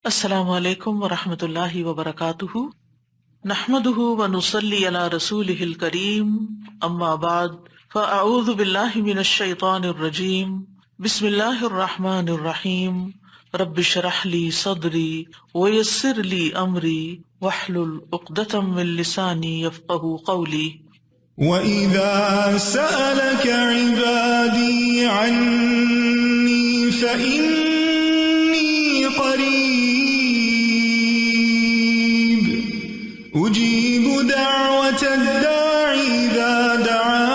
السلام علیکم ورحمۃ اللہ وبرکاتہ، نحمده ونصلی علی رسولہ الکریم، اما بعد فاعوذ باللہ من الشیطان الرجیم، بسم اللہ الرحمن الرحیم، رب اشرح لی صدری ویسر لی امری واحلل عقدۃ من لسانی یفقہوا قولی۔ وَإِذَا سَأَلَكَ عِبَادِي عَنِّي فَإِنِّي قَرِيبٌ أُجِيبُ دَعْوَةَ الدَّاعِ إِذَا دَعَانِ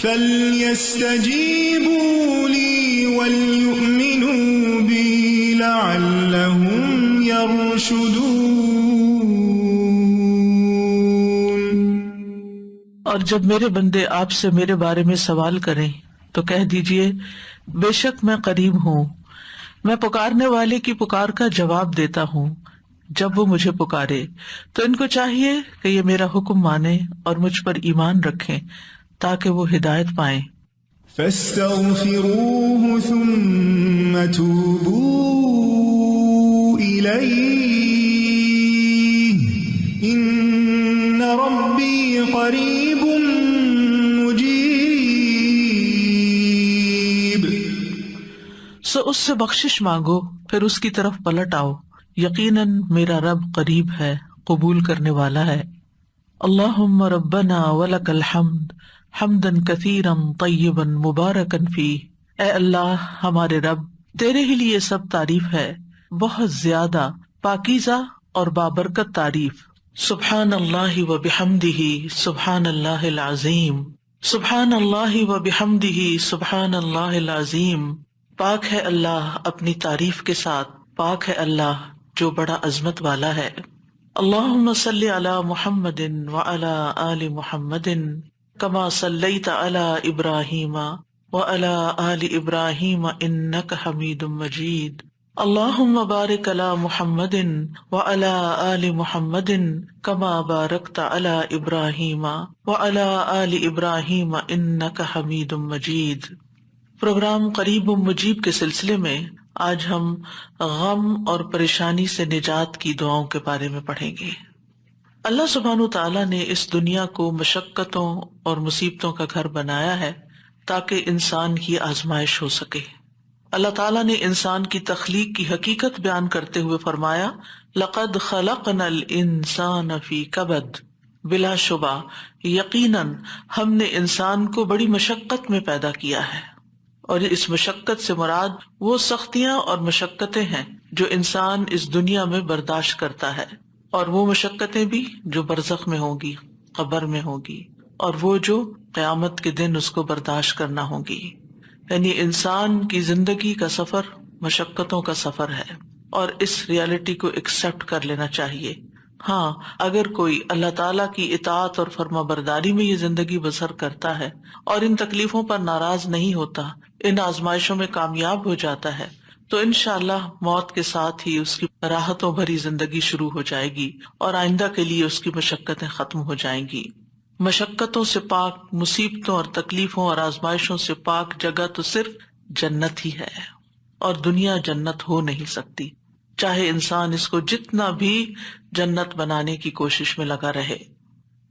فَلْيَسْتَجِيبُوا لِي وَلْيُؤْمِنُوا بِي لَعَلَّهُمْ يَرْشُدُونَ۔ اور جب میرے بندے آپ سے میرے بارے میں سوال کریں تو کہہ دیجئے بے شک میں قریب ہوں، میں پکارنے والے کی پکار کا جواب دیتا ہوں جب وہ مجھے پکارے۔ تو ان کو چاہیے کہ یہ میرا حکم مانیں اور مجھ پر ایمان رکھیں تاکہ وہ ہدایت پائیں۔ فَاسْتَغْفِرُوهُ ثُمَّ تُوبُوا إِلَيْهِ إِنَّ رَبِّي قَرِيبٌ مُجِيبٌ۔ سو اس سے بخشش مانگو، پھر اس کی طرف پلٹ آؤ، یقیناً میرا رب قریب ہے، قبول کرنے والا ہے۔ اللہم ربنا ولک الحمد حمدا کثیرا طیبا مبارکا فیہ، اے اللہ ہمارے رب، تیرے ہی لیے سب تعریف ہے، بہت زیادہ پاکیزہ اور بابرکت تعریف۔ سبحان اللہ وبحمدہ سبحان اللہ العظیم، سبحان اللہ وبحمدہ سبحان اللہ العظیم۔ پاک ہے اللہ اپنی تعریف کے ساتھ، پاک ہے اللہ جو بڑا عظمت والا ہے۔ اللہم صلی علی محمد وعلی آل محمد کما صلیت علی ابراہیم وعلی آل ابراہیم انک حمید مجید۔ اللہم بارک علی محمد وعلی آل محمد کما بارکت علی ابراہیم وعلی آل ابراہیم انک حمید مجید۔ پروگرام قریب و مجیب کے سلسلے میں آج ہم غم اور پریشانی سے نجات کی دعاؤں کے بارے میں پڑھیں گے۔ اللہ سبحانہ تعالیٰ نے اس دنیا کو مشقتوں اور مصیبتوں کا گھر بنایا ہے تاکہ انسان کی آزمائش ہو سکے۔ اللہ تعالیٰ نے انسان کی تخلیق کی حقیقت بیان کرتے ہوئے فرمایا لَقَدْ خَلَقْنَا الْإِنسَانَ فِي كَبَدٍ، بلا شبہ یقیناً ہم نے انسان کو بڑی مشقت میں پیدا کیا ہے، اور اس مشقت سے مراد وہ سختیاں اور مشقتیں ہیں جو انسان اس دنیا میں برداشت کرتا ہے، اور وہ مشقتیں بھی جو برزخ میں ہوں گی، قبر میں ہوں گی، اور وہ جو قیامت کے دن اس کو برداشت کرنا ہوں گی۔ یعنی انسان کی زندگی کا سفر مشقتوں کا سفر ہے، اور اس ریالٹی کو ایکسپٹ کر لینا چاہیے۔ ہاں، اگر کوئی اللہ تعالیٰ کی اطاعت اور فرما برداری میں یہ زندگی بسر کرتا ہے اور ان تکلیفوں پر ناراض نہیں ہوتا، ان آزمائشوں میں کامیاب ہو جاتا ہے، تو انشاءاللہ موت کے ساتھ ہی اس کی راحتوں بھری زندگی شروع ہو جائے گی اور آئندہ کے لیے اس کی مشقتیں ختم ہو جائیں گی۔ مشقتوں سے پاک، مصیبتوں اور تکلیفوں اور آزمائشوں سے پاک جگہ تو صرف جنت ہی ہے، اور دنیا جنت ہو نہیں سکتی، چاہے انسان اس کو جتنا بھی جنت بنانے کی کوشش میں لگا رہے۔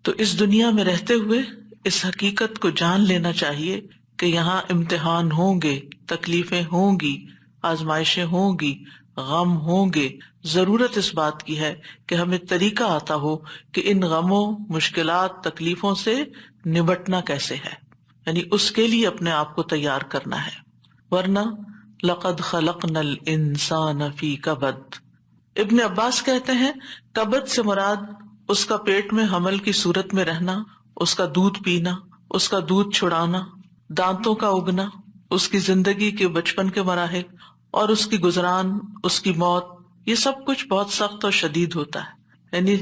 تو اس دنیا میں رہتے ہوئے اس حقیقت کو جان لینا چاہیے کہ یہاں امتحان ہوں گے، تکلیفیں ہوں گی، آزمائشیں ہوں گی، غم ہوں گے۔ ضرورت اس بات کی ہے کہ ہمیں طریقہ آتا ہو کہ ان غموں، مشکلات، تکلیفوں سے نبٹنا کیسے ہے، یعنی اس کے لیے اپنے آپ کو تیار کرنا ہے، ورنہ لَقَدْ خَلَقْنَا الْإِنسَانَ فِي كَبَدٍ۔ ابن عباس کہتے ہیں کبد سے مراد اس کا پیٹ میں حمل کی صورت میں رہنا، اس کا دودھ پینا، اس کا دودھ چھڑانا، دانتوں کا اگنا، اس کی زندگی کے بچپن کے مراحل اور اس کی گزران، اس کی موت، یہ سب کچھ بہت سخت اور شدید ہوتا ہے۔ یعنی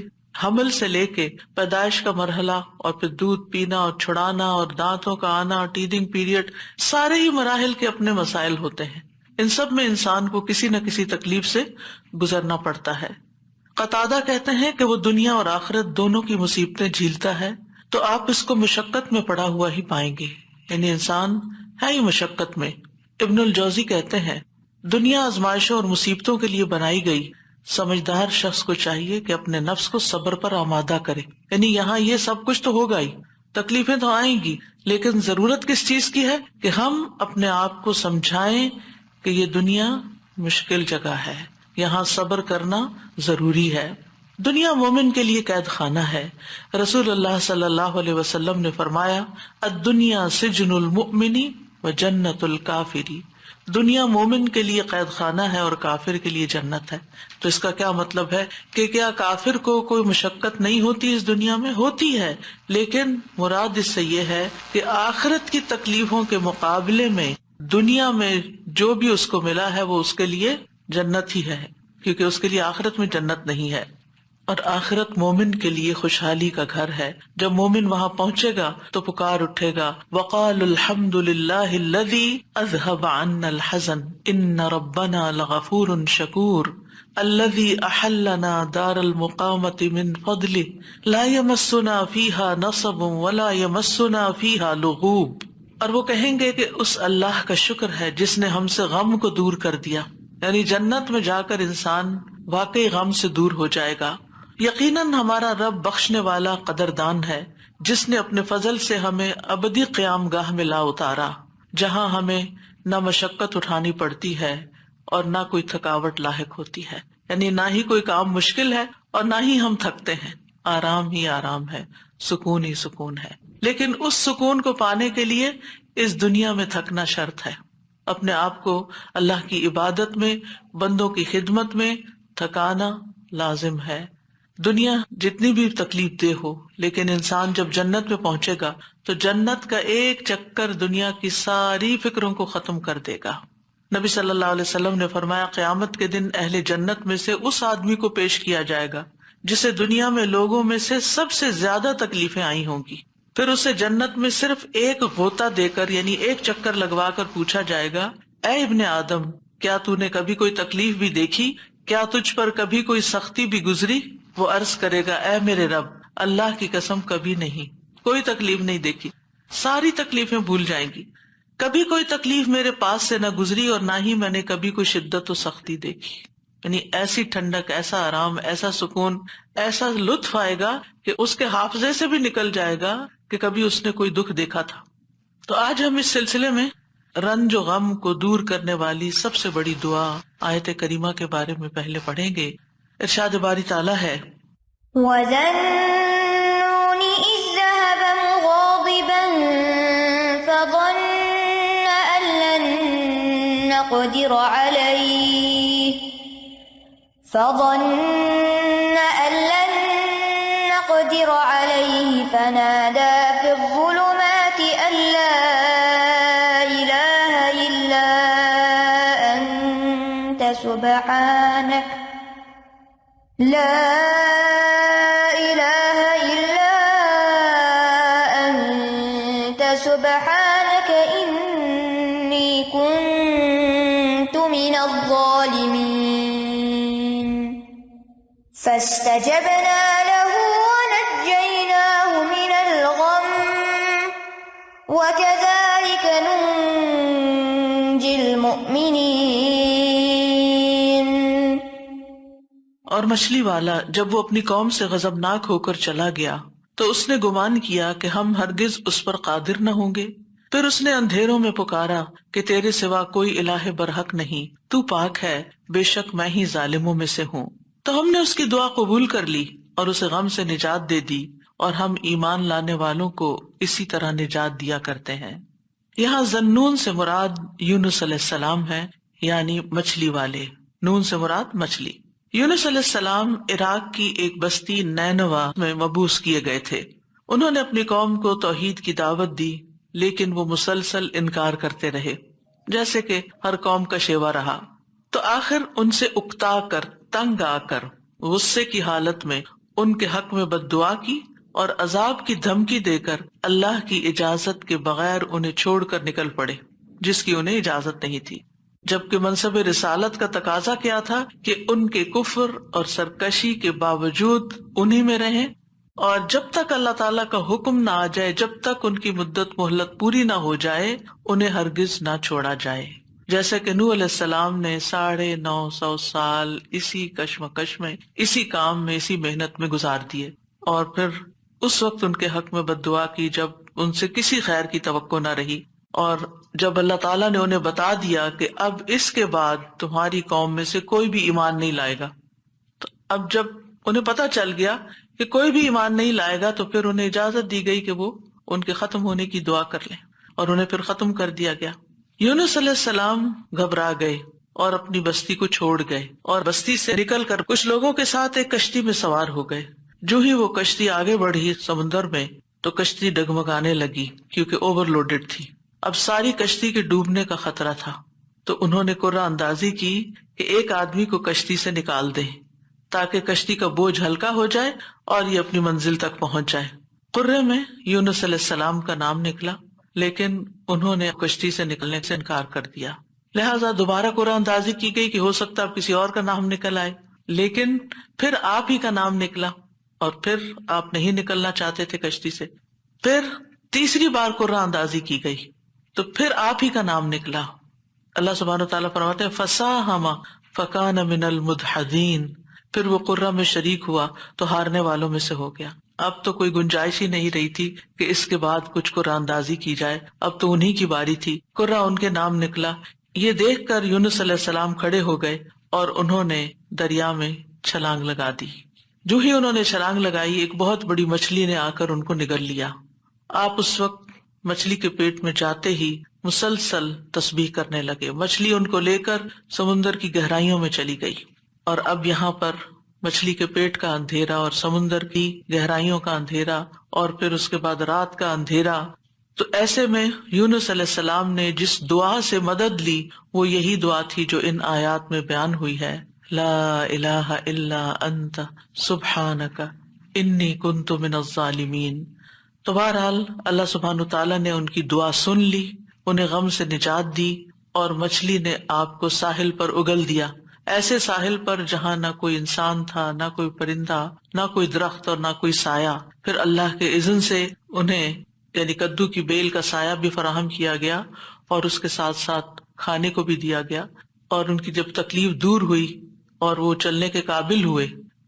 حمل سے لے کے پیدائش کا مرحلہ اور پھر دودھ پینا اور چھڑانا اور دانتوں کا آنا اور ٹیدنگ پیریڈ، سارے ہی مراحل کے اپنے مسائل ہوتے ہیں۔ ان سب میں انسان کو کسی نہ کسی تکلیف سے گزرنا پڑتا ہے۔ قتادہ کہتے ہیں کہ وہ دنیا اور آخرت دونوں کی مصیبتیں جھیلتا ہے تو آپ اس کو مشقت میں پڑا ہوا ہی پائیں گے، یعنی انسان ہے ہی مشقت میں۔ ابن الجوزی کہتے ہیں دنیا آزمائشوں اور مصیبتوں کے لیے بنائی گئی، سمجھدار شخص کو چاہیے کہ اپنے نفس کو صبر پر آمادہ کرے. یعنی یہاں یہ سب کچھ تو ہوگا ہی، تکلیفیں تو آئیں گی، لیکن ضرورت کس چیز کی ہے کہ ہم اپنے آپ کو سمجھائیں کہ یہ دنیا مشکل جگہ ہے، یہاں صبر کرنا ضروری ہے. دنیا مومن کے لیے قید خانہ ہے. رسول اللہ صلی اللہ علیہ وسلم نے فرمایا الدنیا سجن المؤمن و جنت الکافری. دنیا مومن کے لیے قید خانہ ہے اور کافر کے لیے جنت ہے. تو اس کا کیا مطلب ہے کہ کیا کافر کو کوئی مشقت نہیں ہوتی اس دنیا میں؟ ہوتی ہے، لیکن مراد اس سے یہ ہے کہ آخرت کی تکلیفوں کے مقابلے میں دنیا میں جو بھی اس کو ملا ہے وہ اس کے لیے جنت ہی ہے، کیونکہ اس کے لیے آخرت میں جنت نہیں ہے. اور آخرت مومن کے لیے خوشحالی کا گھر ہے. جب مومن وہاں پہنچے گا تو پکار اٹھے گا وقال الحمد للہ الذی اذهب عنا الحزن ان ربنا لغفور شکور الذی احلنا دار المقامة من فضله لا يمسنا فيها نصب ولا يمسنا فيها لغوب. اور وہ کہیں گے کہ اس اللہ کا شکر ہے جس نے ہم سے غم کو دور کر دیا. یعنی جنت میں جا کر انسان واقعی غم سے دور ہو جائے گا. یقیناً ہمارا رب بخشنے والا قدردان ہے جس نے اپنے فضل سے ہمیں ابدی قیام گاہ میں لا اتارا، جہاں ہمیں نہ مشقت اٹھانی پڑتی ہے اور نہ کوئی تھکاوٹ لاحق ہوتی ہے. یعنی نہ ہی کوئی کام مشکل ہے اور نہ ہی ہم تھکتے ہیں، آرام ہی آرام ہے، سکون ہی سکون ہے. لیکن اس سکون کو پانے کے لیے اس دنیا میں تھکنا شرط ہے. اپنے آپ کو اللہ کی عبادت میں، بندوں کی خدمت میں تھکانا لازم ہے. دنیا جتنی بھی تکلیف دہ ہو، لیکن انسان جب جنت میں پہنچے گا تو جنت کا ایک چکر دنیا کی ساری فکروں کو ختم کر دے گا. نبی صلی اللہ علیہ وسلم نے فرمایا قیامت کے دن اہل جنت میں سے اس آدمی کو پیش کیا جائے گا جسے دنیا میں لوگوں میں سے سب سے زیادہ تکلیفیں آئی ہوں گی. پھر اسے جنت میں صرف ایک غوطہ دے کر یعنی ایک چکر لگوا کر پوچھا جائے گا اے ابن آدم کیا تو نے کبھی کوئی تکلیف بھی دیکھی؟ کیا تجھ پر کبھی کوئی سختی بھی گزری؟ وہ عرض کرے گا اے میرے رب اللہ کی قسم کبھی نہیں، کوئی تکلیف نہیں دیکھی. ساری تکلیفیں بھول جائیں گی. کبھی کوئی تکلیف میرے پاس سے نہ گزری اور نہ ہی میں نے کبھی کوئی شدت و سختی دیکھی. یعنی ایسی ٹھنڈک، ایسا آرام، ایسا سکون، ایسا لطف آئے گا کہ اس کے حافظے سے بھی نکل جائے گا کہ کبھی اس نے کوئی دکھ دیکھا تھا. تو آج ہم اس سلسلے میں رنج و غم کو دور کرنے والی سب سے بڑی دعا آیت کریمہ کے بارے میں پہلے پڑھیں گے. ارشاد باری تعالیٰ ہے وَذَنُّونِ إِذْ ذَهَبَ مُغَاضِبًا فَظَنَّ أَن لَّن نَّقْدِرَ عَلَيْهِ فَنَادَىٰ فِي الظُّلُمَاتِ أَن لَّا إِلَٰهَ إِلَّا أَنتَ سُبْحَانَكَ إِنِّي كُنتُ مِنَ الظَّالِمِينَ. فَاسْتَجَبْنَا لَهُ وَنَجَّيْنَاهُ مِنَ الْغَمِّ وَكَذَلِكَ نُنجِي الْمُؤْمِنِينَ. اور مچھلی والا جب وہ اپنی قوم سے غضبناک ہو کر چلا گیا تو اس نے گمان کیا کہ ہم ہرگز اس پر قادر نہ ہوں گے. پھر اس نے اندھیروں میں پکارا کہ تیرے سوا کوئی الہ برحق نہیں، تو پاک ہے، بے شک میں ہی ظالموں میں سے ہوں. تو ہم نے اس کی دعا قبول کر لی اور اسے غم سے نجات دے دی، اور ہم ایمان لانے والوں کو اسی طرح نجات دیا کرتے ہیں. یہاں ذنون سے مراد یونس علیہ السلام ہے، یعنی مچھلی والے. نون سے مراد مچھلی. یونس علیہ السلام عراق کی ایک بستی نینوا میں مبعوث کیے گئے تھے. انہوں نے اپنی قوم کو توحید کی دعوت دی، لیکن وہ مسلسل انکار کرتے رہے، جیسے کہ ہر قوم کا شیوا رہا. تو آخر ان سے اکتا کر، تنگ آ کر، غصے کی حالت میں ان کے حق میں بد دعا کی اور عذاب کی دھمکی دے کر اللہ کی اجازت کے بغیر انہیں چھوڑ کر نکل پڑے، جس کی انہیں اجازت نہیں تھی. جبکہ منصب رسالت کا تقاضا کیا تھا کہ ان کے کفر اور سرکشی کے باوجود انہی میں رہیں، اور جب تک اللہ تعالیٰ کا حکم نہ آ جائے، جب تک ان کی مدت مہلت پوری نہ ہو جائے، انہیں ہرگز نہ چھوڑا جائے. جیسے کہ نوح علیہ السلام نے 950 سال اسی کشمکش میں، اسی کام میں، اسی محنت میں گزار دیے، اور پھر اس وقت ان کے حق میں بد دعا کی جب ان سے کسی خیر کی توقع نہ رہی، اور جب اللہ تعالیٰ نے انہیں بتا دیا کہ اب اس کے بعد تمہاری قوم میں سے کوئی بھی ایمان نہیں لائے گا، تو اب جب انہیں پتہ چل گیا کہ کوئی بھی ایمان نہیں لائے گا تو پھر انہیں اجازت دی گئی کہ وہ ان کے ختم ہونے کی دعا کر لیں، اور انہیں پھر ختم کر دیا گیا۔ یونس علیہ السلام گھبرا گئے اور اپنی بستی کو چھوڑ گئے، اور بستی سے نکل کر کچھ لوگوں کے ساتھ ایک کشتی میں سوار ہو گئے۔ جو ہی وہ کشتی آگے بڑھی سمندر میں تو کشتی ڈگمگانے لگی کیونکہ اوور لوڈڈ تھی۔ اب ساری کشتی کے ڈوبنے کا خطرہ تھا، تو انہوں نے قرعہ اندازی کی کہ ایک آدمی کو کشتی سے نکال دیں تاکہ کشتی کا بوجھ ہلکا ہو جائے اور یہ اپنی منزل تک پہنچ جائے۔ قرعے میں یونس علیہ السلام کا نام نکلا، لیکن انہوں نے کشتی سے نکلنے سے انکار کر دیا، لہٰذا دوبارہ قرعہ اندازی کی گئی کہ ہو سکتا اب کسی اور کا نام نکل آئے، لیکن پھر آپ ہی کا نام نکلا، اور پھر آپ نہیں نکلنا چاہتے تھے کشتی سے۔ پھر تیسری بار قرعہ اندازی کی گئی تو پھر آپ ہی کا نام نکلا۔ اللہ سبحانہ وتعالیٰ فرماتے ہیں فَسَاهَمَ فَكَانَ مِنَ الْمُدْحَضِينَ، پھر وہ قرعہ میں شریک ہوا تو ہارنے والوں میں سے ہو گیا۔ اب تو کوئی گنجائش ہی نہیں رہی تھی کہ اس کے بعد کچھ قرعہ اندازی کی جائے، اب تو انہی کی باری تھی۔ قرعہ ان کے نام نکلا۔ یہ دیکھ کر یونس علیہ السلام کھڑے ہو گئے اور انہوں نے دریا میں چھلانگ لگا دی۔ جو ہی انہوں نے چھلانگ لگائی، ایک بہت بڑی مچھلی نے آ کر ان کو نگل لیا۔ آپ اس وقت مچھلی کے پیٹ میں جاتے ہی مسلسل تسبیح کرنے لگے۔ مچھلی ان کو لے کر سمندر کی گہرائیوں میں چلی گئی، اور اب یہاں پر مچھلی کے پیٹ کا اندھیرا اور سمندر کی گہرائیوں کا اندھیرا اور پھر اس کے بعد رات کا اندھیرا۔ تو ایسے میں یونس علیہ السلام نے جس دعا سے مدد لی وہ یہی دعا تھی جو ان آیات میں بیان ہوئی ہے، لا الہ الا انت سبحانک انی کنت من الظالمین۔ تو بہرحال اللہ سبحانہ تعالیٰ نے ان کی دعا سن لی، انہیں غم سے نجات دی، اور مچھلی نے آپ کو ساحل پر اگل دیا، ایسے ساحل پر جہاں نہ کوئی انسان تھا، نہ کوئی پرندہ، نہ کوئی درخت اور نہ کوئی سایہ۔ پھر اللہ کے اذن سے انہیں یعنی کدو کی بیل کا سایہ بھی فراہم کیا گیا، اور اس کے ساتھ ساتھ کھانے کو بھی دیا گیا، اور ان کی جب تکلیف دور ہوئی اور وہ چلنے کے قابل ہوئے،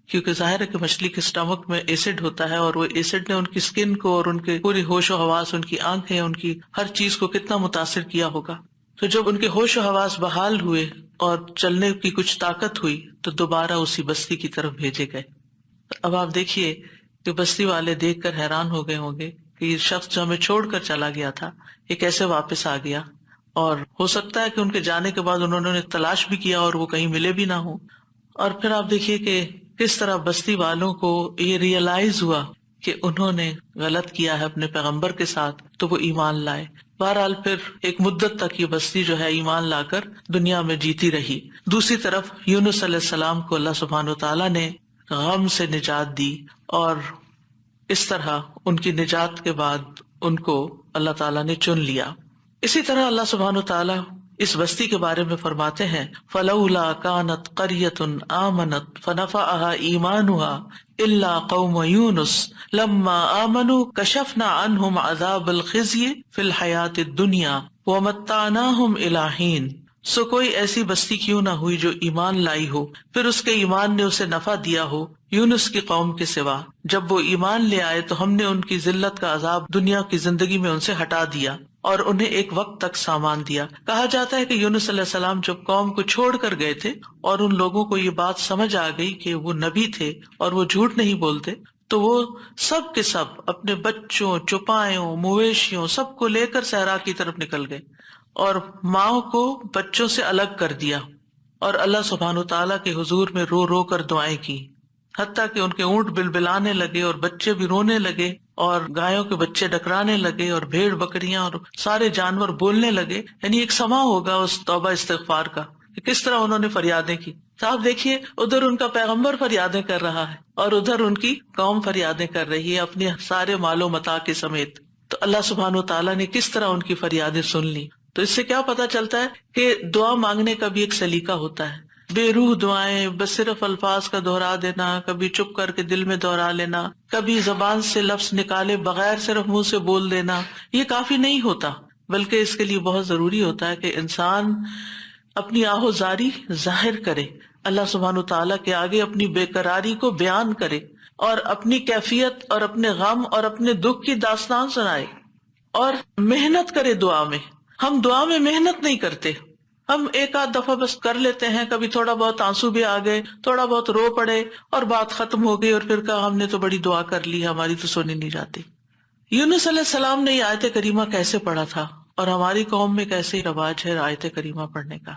کیونکہ ظاہر ہے کہ مچھلی کے اسٹمک میں ایسڈ ہوتا ہے، اور وہ ایسڈ نے ان کی سکن کو اور ان کے پوری ہوش و حواس، ان کی آنکھیں، ان کی ہر چیز کو کتنا متاثر کیا ہوگا۔ تو جب ان کے ہوش و حواس بحال ہوئے اور چلنے کی کچھ طاقت ہوئی تو دوبارہ اسی بستی کی طرف بھیجے گئے۔ اب آپ دیکھیے کہ بستی والے دیکھ کر حیران ہو گئے ہوں گے کہ یہ شخص جو ہمیں چھوڑ کر چلا گیا تھا یہ کیسے واپس آ گیا، اور ہو سکتا ہے کہ ان کے جانے کے بعد انہوں نے تلاش بھی کیا اور وہ کہیں ملے بھی نہ ہوں۔ اور پھر آپ دیکھیے کہ کس طرح بستی والوں کو یہ ریئلائز ہوا کہ انہوں نے غلط کیا ہے اپنے پیغمبر کے ساتھ، تو وہ ایمان لائے۔ بہرحال پھر ایک مدت تک یہ بستی جو ہے ایمان لا کر دنیا میں جیتی رہی۔ دوسری طرف یونس علیہ السلام کو اللہ سبحانہ وتعالیٰ نے غم سے نجات دی، اور اس طرح ان کی نجات کے بعد ان کو اللہ تعالیٰ نے چن لیا۔ اسی طرح اللہ سبحانہ وتعالیٰ اس بستی کے بارے میں فرماتے ہیں فَلَوْلَا كَانَتْ قَرْيَةٌ آمَنَتْ فَنَفَعَهَا إِيمَانُهَا إِلَّا قَوْمَ يُونُسَ لَمَّا آمَنُوا كَشَفْنَا عَنْهُمْ عَذَابَ الْخِزْيِ فِي الْحَيَاةِ الدُّنْيَا وَمَتَّعْنَاهُمْ إِلَىٰ حِينٍ۔ سو کوئی ایسی بستی کیوں نہ ہوئی جو ایمان لائی ہو، پھر اس کے ایمان نے اسے نفع دیا ہو یونس کی قوم کے سوا۔ جب وہ ایمان لے آئے تو ہم نے ان کی ذلت کا عذاب دنیا کی زندگی میں ان سے ہٹا دیا اور انہیں ایک وقت تک سامان دیا۔ کہا جاتا ہے کہ یونس علیہ السلام جب قوم کو چھوڑ کر گئے تھے اور ان لوگوں کو یہ بات سمجھ آ گئی کہ وہ نبی تھے اور وہ جھوٹ نہیں بولتے، تو وہ سب کے سب اپنے بچوں، چوپایوں، مویشیوں سب کو لے کر صحرا کی طرف نکل گئے اور ماں کو بچوں سے الگ کر دیا، اور اللہ سبحانہ تعالیٰ کے حضور میں رو رو کر دعائیں کی، حتیٰ کہ ان کے اونٹ بلبلانے لگے اور بچے بھی رونے لگے اور گایوں کے بچے ڈکرانے لگے اور بھیڑ بکریاں اور سارے جانور بولنے لگے۔ یعنی ایک سما ہوگا اس توبہ استغفار کا کہ کس طرح انہوں نے فریادیں کی۔ تو آپ دیکھیے ادھر ان کا پیغمبر فریادیں کر رہا ہے اور ادھر ان کی قوم فریادیں کر رہی ہے اپنے سارے مال و متاع کے سمیت۔ تو اللہ سبحانہ تعالیٰ نے کس طرح ان کی فریادیں سن لی۔ تو اس سے کیا پتا چلتا ہے کہ دعا مانگنے کا بھی ایک سلیقہ ہوتا ہے۔ بے روح دعائیں، بس صرف الفاظ کا دہرا دینا، کبھی چپ کر کے دل میں دہرا لینا، کبھی زبان سے لفظ نکالے بغیر صرف منہ سے بول دینا، یہ کافی نہیں ہوتا۔ بلکہ اس کے لیے بہت ضروری ہوتا ہے کہ انسان اپنی آہوزاری ظاہر کرے، اللہ سبحانہ تعالیٰ کے آگے اپنی بے قراری کو بیان کرے اور اپنی کیفیت اور اپنے غم اور اپنے دکھ کی داستان سنائے اور محنت کرے دعا میں۔ ہم دعا میں محنت نہیں کرتے، ہم ایک آدھ دفعہ بس کر لیتے ہیں، کبھی تھوڑا بہت آنسو بھی آ گئے، تھوڑا بہت رو پڑے اور بات ختم ہو گئی، اور پھر کہا ہم نے تو بڑی دعا کر لی، ہماری تو سنی نہیں جاتی۔ یونس علیہ السلام نے یہ آیت کریمہ کیسے پڑھا تھا، اور ہماری قوم میں کیسے رواج ہے آیت کریمہ پڑھنے کا؟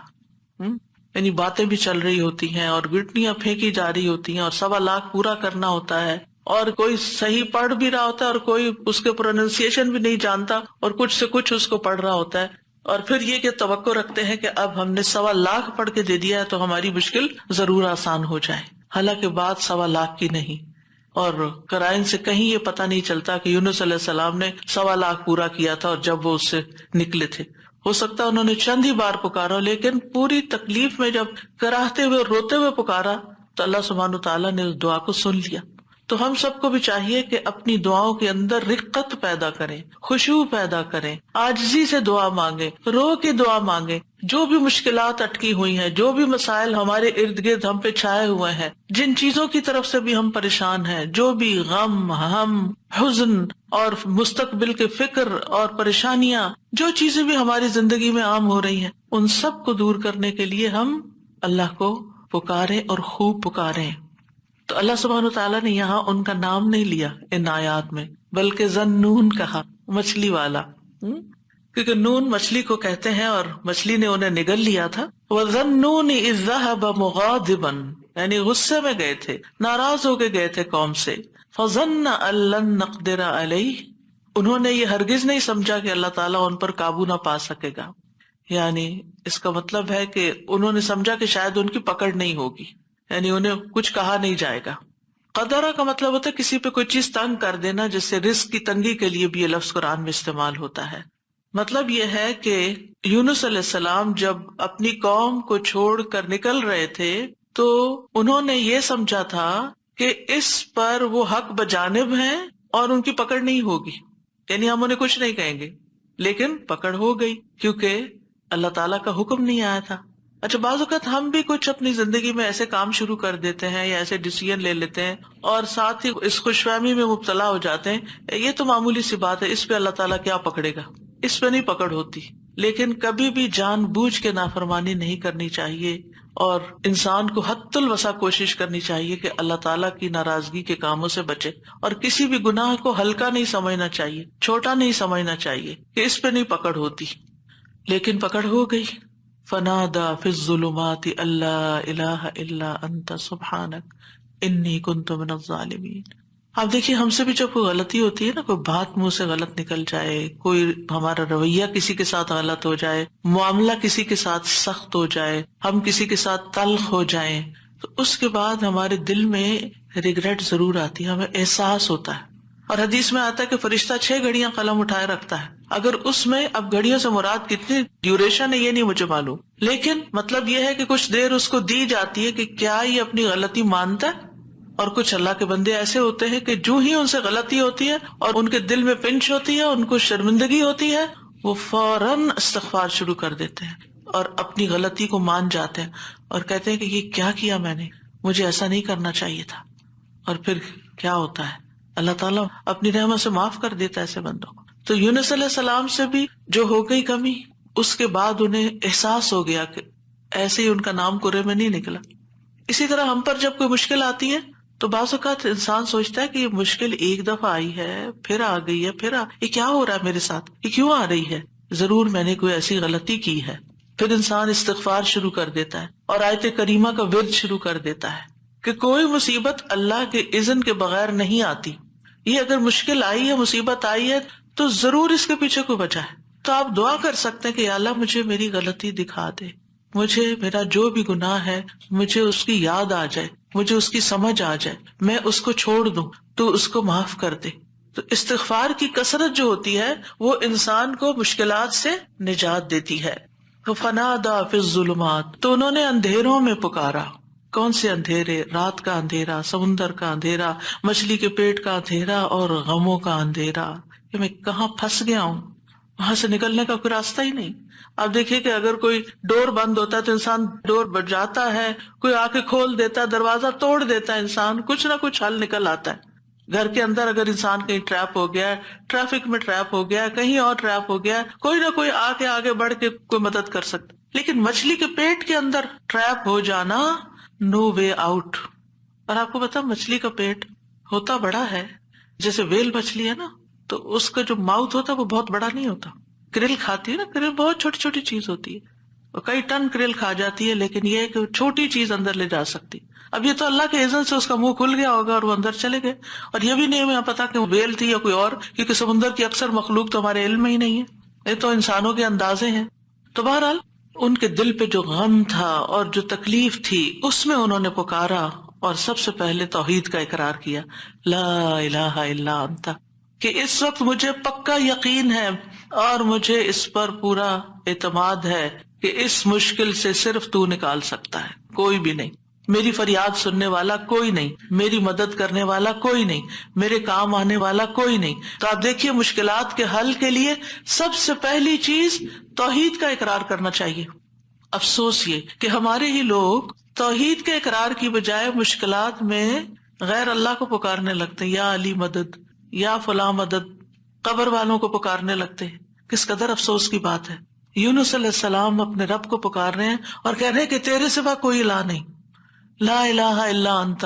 یعنی باتیں بھی چل رہی ہوتی ہیں اور گٹنیاں پھینکی جا رہی ہوتی ہیں اور 1.25 لاکھ پورا کرنا ہوتا ہے، اور کوئی صحیح پڑھ بھی رہا ہوتا ہے اور کوئی اس کے پروننسیشن بھی نہیں جانتا اور کچھ سے کچھ اس کو پڑھ رہا ہوتا ہے، اور پھر یہ کہ توقع رکھتے ہیں کہ اب ہم نے 1.25 لاکھ پڑھ کے دے دیا ہے تو ہماری مشکل ضرور آسان ہو جائے، حالانکہ بات 1.25 لاکھ کی نہیں۔ اور قرائن سے کہیں یہ پتہ نہیں چلتا کہ یونس علیہ السلام نے 1.25 لاکھ پورا کیا تھا، اور جب وہ اس سے نکلے تھے ہو سکتا ہے انہوں نے چند ہی بار پکارا، لیکن پوری تکلیف میں جب کراہتے ہوئے روتے ہوئے پکارا تو اللہ سبحانہ تعالیٰ نے اس دعا کو سن لیا۔ تو ہم سب کو بھی چاہیے کہ اپنی دعاؤں کے اندر رقت پیدا کریں، خشوع پیدا کریں، عاجزی سے دعا مانگیں، رو کے دعا مانگیں۔ جو بھی مشکلات اٹکی ہوئی ہیں، جو بھی مسائل ہمارے ارد گرد ہم پہ چھائے ہوئے ہیں، جن چیزوں کی طرف سے بھی ہم پریشان ہیں، جو بھی غم، ہم، حزن اور مستقبل کے فکر اور پریشانیاں، جو چیزیں بھی ہماری زندگی میں عام ہو رہی ہیں، ان سب کو دور کرنے کے لیے ہم اللہ کو پکاریں اور خوب پکاریں۔ تو اللہ سبحانہ تعالیٰ نے یہاں ان کا نام نہیں لیا ان آیات میں، بلکہ ذنون کہا، مچھلی والا، کیونکہ نون مچھلی کو کہتے ہیں اور مچھلی نے انہیں نگل لیا تھا۔ وَذَنُّونِ إِذْ ذَهَبَ مُغَاضِبًا، یعنی غصے میں گئے تھے، ناراض ہو کے گئے تھے قوم سے۔ فَظَنَّ أَن لَّن نَّقْدِرَ عَلَيْهِ، انہوں نے یہ ہرگز نہیں سمجھا کہ اللہ تعالیٰ ان پر قابو نہ پا سکے گا، یعنی اس کا مطلب ہے کہ انہوں نے سمجھا کہ شاید ان کی پکڑ نہیں ہوگی، یعنی انہیں کچھ کہا نہیں جائے گا۔ قدرہ کا مطلب ہوتا ہے کسی پہ کوئی چیز تنگ کر دینا، جس سے رزق کی تنگی کے لیے بھی یہ لفظ قرآن میں استعمال ہوتا ہے۔ مطلب یہ ہے کہ یونس علیہ السلام جب اپنی قوم کو چھوڑ کر نکل رہے تھے تو انہوں نے یہ سمجھا تھا کہ اس پر وہ حق بجانب ہیں اور ان کی پکڑ نہیں ہوگی، یعنی ہم انہیں کچھ نہیں کہیں گے، لیکن پکڑ ہو گئی کیونکہ اللہ تعالیٰ کا حکم نہیں آیا تھا۔ اچھا، بعض اوقات ہم بھی کچھ اپنی زندگی میں ایسے کام شروع کر دیتے ہیں یا ایسے ڈیسیژن لے لیتے ہیں اور ساتھ ہی اس خوش فہمی میں مبتلا ہو جاتے ہیں، یہ تو معمولی سی بات ہے، اس پہ اللہ تعالیٰ کیا پکڑے گا، اس پہ نہیں پکڑ ہوتی۔ لیکن کبھی بھی جان بوجھ کے نافرمانی نہیں کرنی چاہیے، اور انسان کو حد الوسع کوشش کرنی چاہیے کہ اللہ تعالیٰ کی ناراضگی کے کاموں سے بچے، اور کسی بھی گناہ کو ہلکا نہیں سمجھنا چاہیے، چھوٹا نہیں سمجھنا چاہیے کہ اس پہ نہیں پکڑ ہوتی، لیکن پکڑ ہو گئی۔ فنادا فی الظلمات اللہ الہ الا انت سبحانک انی کنت من الظالمین۔ اب دیکھیے ہم سے بھی جب کوئی غلطی ہوتی ہے نا، کوئی بات منہ سے غلط نکل جائے، کوئی ہمارا رویہ کسی کے ساتھ غلط ہو جائے، معاملہ کسی کے ساتھ سخت ہو جائے، ہم کسی کے ساتھ تلخ ہو جائیں، تو اس کے بعد ہمارے دل میں ریگریٹ ضرور آتی ہے، ہمیں احساس ہوتا ہے، اور حدیث میں آتا ہے کہ فرشتہ 6 گھڑیاں قلم اٹھائے رکھتا ہے۔ اگر اس میں، اب گھڑیوں سے مراد کتنی ڈیوریشن ہے یہ نہیں مجھے معلوم، لیکن مطلب یہ ہے کہ کچھ دیر اس کو دی جاتی ہے کہ کیا یہ اپنی غلطی مانتا ہے۔ اور کچھ اللہ کے بندے ایسے ہوتے ہیں کہ جو ہی ان سے غلطی ہوتی ہے اور ان کے دل میں پنچ ہوتی ہے، ان کو شرمندگی ہوتی ہے، وہ فوراً استغفار شروع کر دیتے ہیں اور اپنی غلطی کو مان جاتے ہیں اور کہتے ہیں کہ یہ کیا کیا میں نے، مجھے ایسا نہیں کرنا چاہیے تھا۔ اور پھر کیا ہوتا ہے، اللہ تعالیٰ اپنی رحمت سے معاف کر دیتا ہے ایسے بندوں کو۔ تو یونس علیہ السلام سے بھی جو ہو گئی کمی، اس کے بعد انہیں احساس ہو گیا کہ ایسے ہی ان کا نام کرے میں نہیں نکلا۔ اسی طرح ہم پر جب کوئی مشکل آتی ہے تو بعض اوقات انسان سوچتا ہے کہ یہ مشکل ایک دفعہ آئی ہے، پھر آ گئی ہے، یہ کیا ہو رہا ہے میرے ساتھ، یہ کیوں آ رہی ہے، ضرور میں نے کوئی ایسی غلطی کی ہے۔ پھر انسان استغفار شروع کر دیتا ہے اور آیت کریمہ کا ورد شروع کر دیتا ہے کہ کوئی مصیبت اللہ کے اذن کے بغیر نہیں آتی۔ یہ اگر مشکل آئی ہے، مصیبت آئی ہے، تو ضرور اس کے پیچھے کوئی وجہ ہے۔ تو آپ دعا کر سکتے ہیں کہ یا اللہ مجھے میری غلطی دکھا دے، مجھے میرا جو بھی گناہ ہے مجھے اس کی یاد آ جائے، مجھے اس کی سمجھ آ جائے، میں اس کو چھوڑ دوں، تو اس کو معاف کر دے۔ تو استغفار کی کثرت جو ہوتی ہے وہ انسان کو مشکلات سے نجات دیتی ہے۔ فنادا فی الظلمات، تو انہوں نے اندھیروں میں پکارا۔ کون سے اندھیرے؟ رات کا اندھیرا، سمندر کا اندھیرا، مچھلی کے پیٹ کا اندھیرا اور غموں کا اندھیرا، کہ میں کہاں پھنس گیا ہوں وہاں سے نکلنے کا کوئی راستہ ہی نہیں. آپ دیکھیے کہ اگر کوئی ڈور بند ہوتا ہے تو انسان ڈور بجاتا ہے, کوئی آ کے کھول دیتا ہے, دروازہ توڑ دیتا ہے, انسان کچھ نہ کچھ حل نکل آتا ہے. گھر کے اندر اگر انسان کہیں ٹریپ ہو گیا ہے, ٹریفک میں ٹریپ ہو گیا ہے, کہیں اور ٹریپ ہو گیا ہے, کوئی نہ کوئی آ کے آگے بڑھ کے کوئی مدد کر سکتا. لیکن مچھلی کے پیٹ کے اندر ٹریپ ہو جانا, نو وے آؤٹ. اور آپ کو پتا مچھلی کا پیٹ ہوتا بڑا ہے, جیسے ویل مچھلی ہے نا, تو اس کا جو ماؤتھ ہوتا ہے وہ بہت بڑا نہیں ہوتا. کرل کھاتی ہے نا, کرل بہت چھوٹی چھوٹی چیز ہوتی ہے, اور کئی ٹن کرل کھا جاتی ہے, لیکن یہ ہے کہ چھوٹی چیز اندر لے جا سکتی. اب یہ تو اللہ کے اذن سے اس کا منہ کھل گیا ہوگا اور وہ اندر چلے گئے, اور یہ بھی نہیں ہمیں پتا کہ وہ ویل تھی یا کوئی اور, کیونکہ سمندر کی اکثر مخلوق تو ہمارے علم میں ہی نہیں ہے, یہ تو انسانوں کے اندازے ہیں. تو بہرحال ان کے دل پہ جو غم تھا اور جو تکلیف تھی, اس میں انہوں نے پکارا اور سب سے پہلے توحید کا اقرار کیا, لا الہ الا انت, کہ اس وقت مجھے پکا یقین ہے اور مجھے اس پر پورا اعتماد ہے کہ اس مشکل سے صرف تو نکال سکتا ہے, کوئی بھی نہیں. میری فریاد سننے والا کوئی نہیں, میری مدد کرنے والا کوئی نہیں, میرے کام آنے والا کوئی نہیں. تو آپ دیکھیے مشکلات کے حل کے لیے سب سے پہلی چیز توحید کا اقرار کرنا چاہیے. افسوس یہ کہ ہمارے ہی لوگ توحید کے اقرار کی بجائے مشکلات میں غیر اللہ کو پکارنے لگتے ہیں, یا علی مدد, یا فلاں مدد, قبر والوں کو پکارنے لگتے ہیں. کس قدر افسوس کی بات ہے. یونس علیہ السلام اپنے رب کو پکار رہے ہیں اور کہہ رہے ہیں کہ تیرے سوا کوئی الہ نہیں, لا الہ الا انت.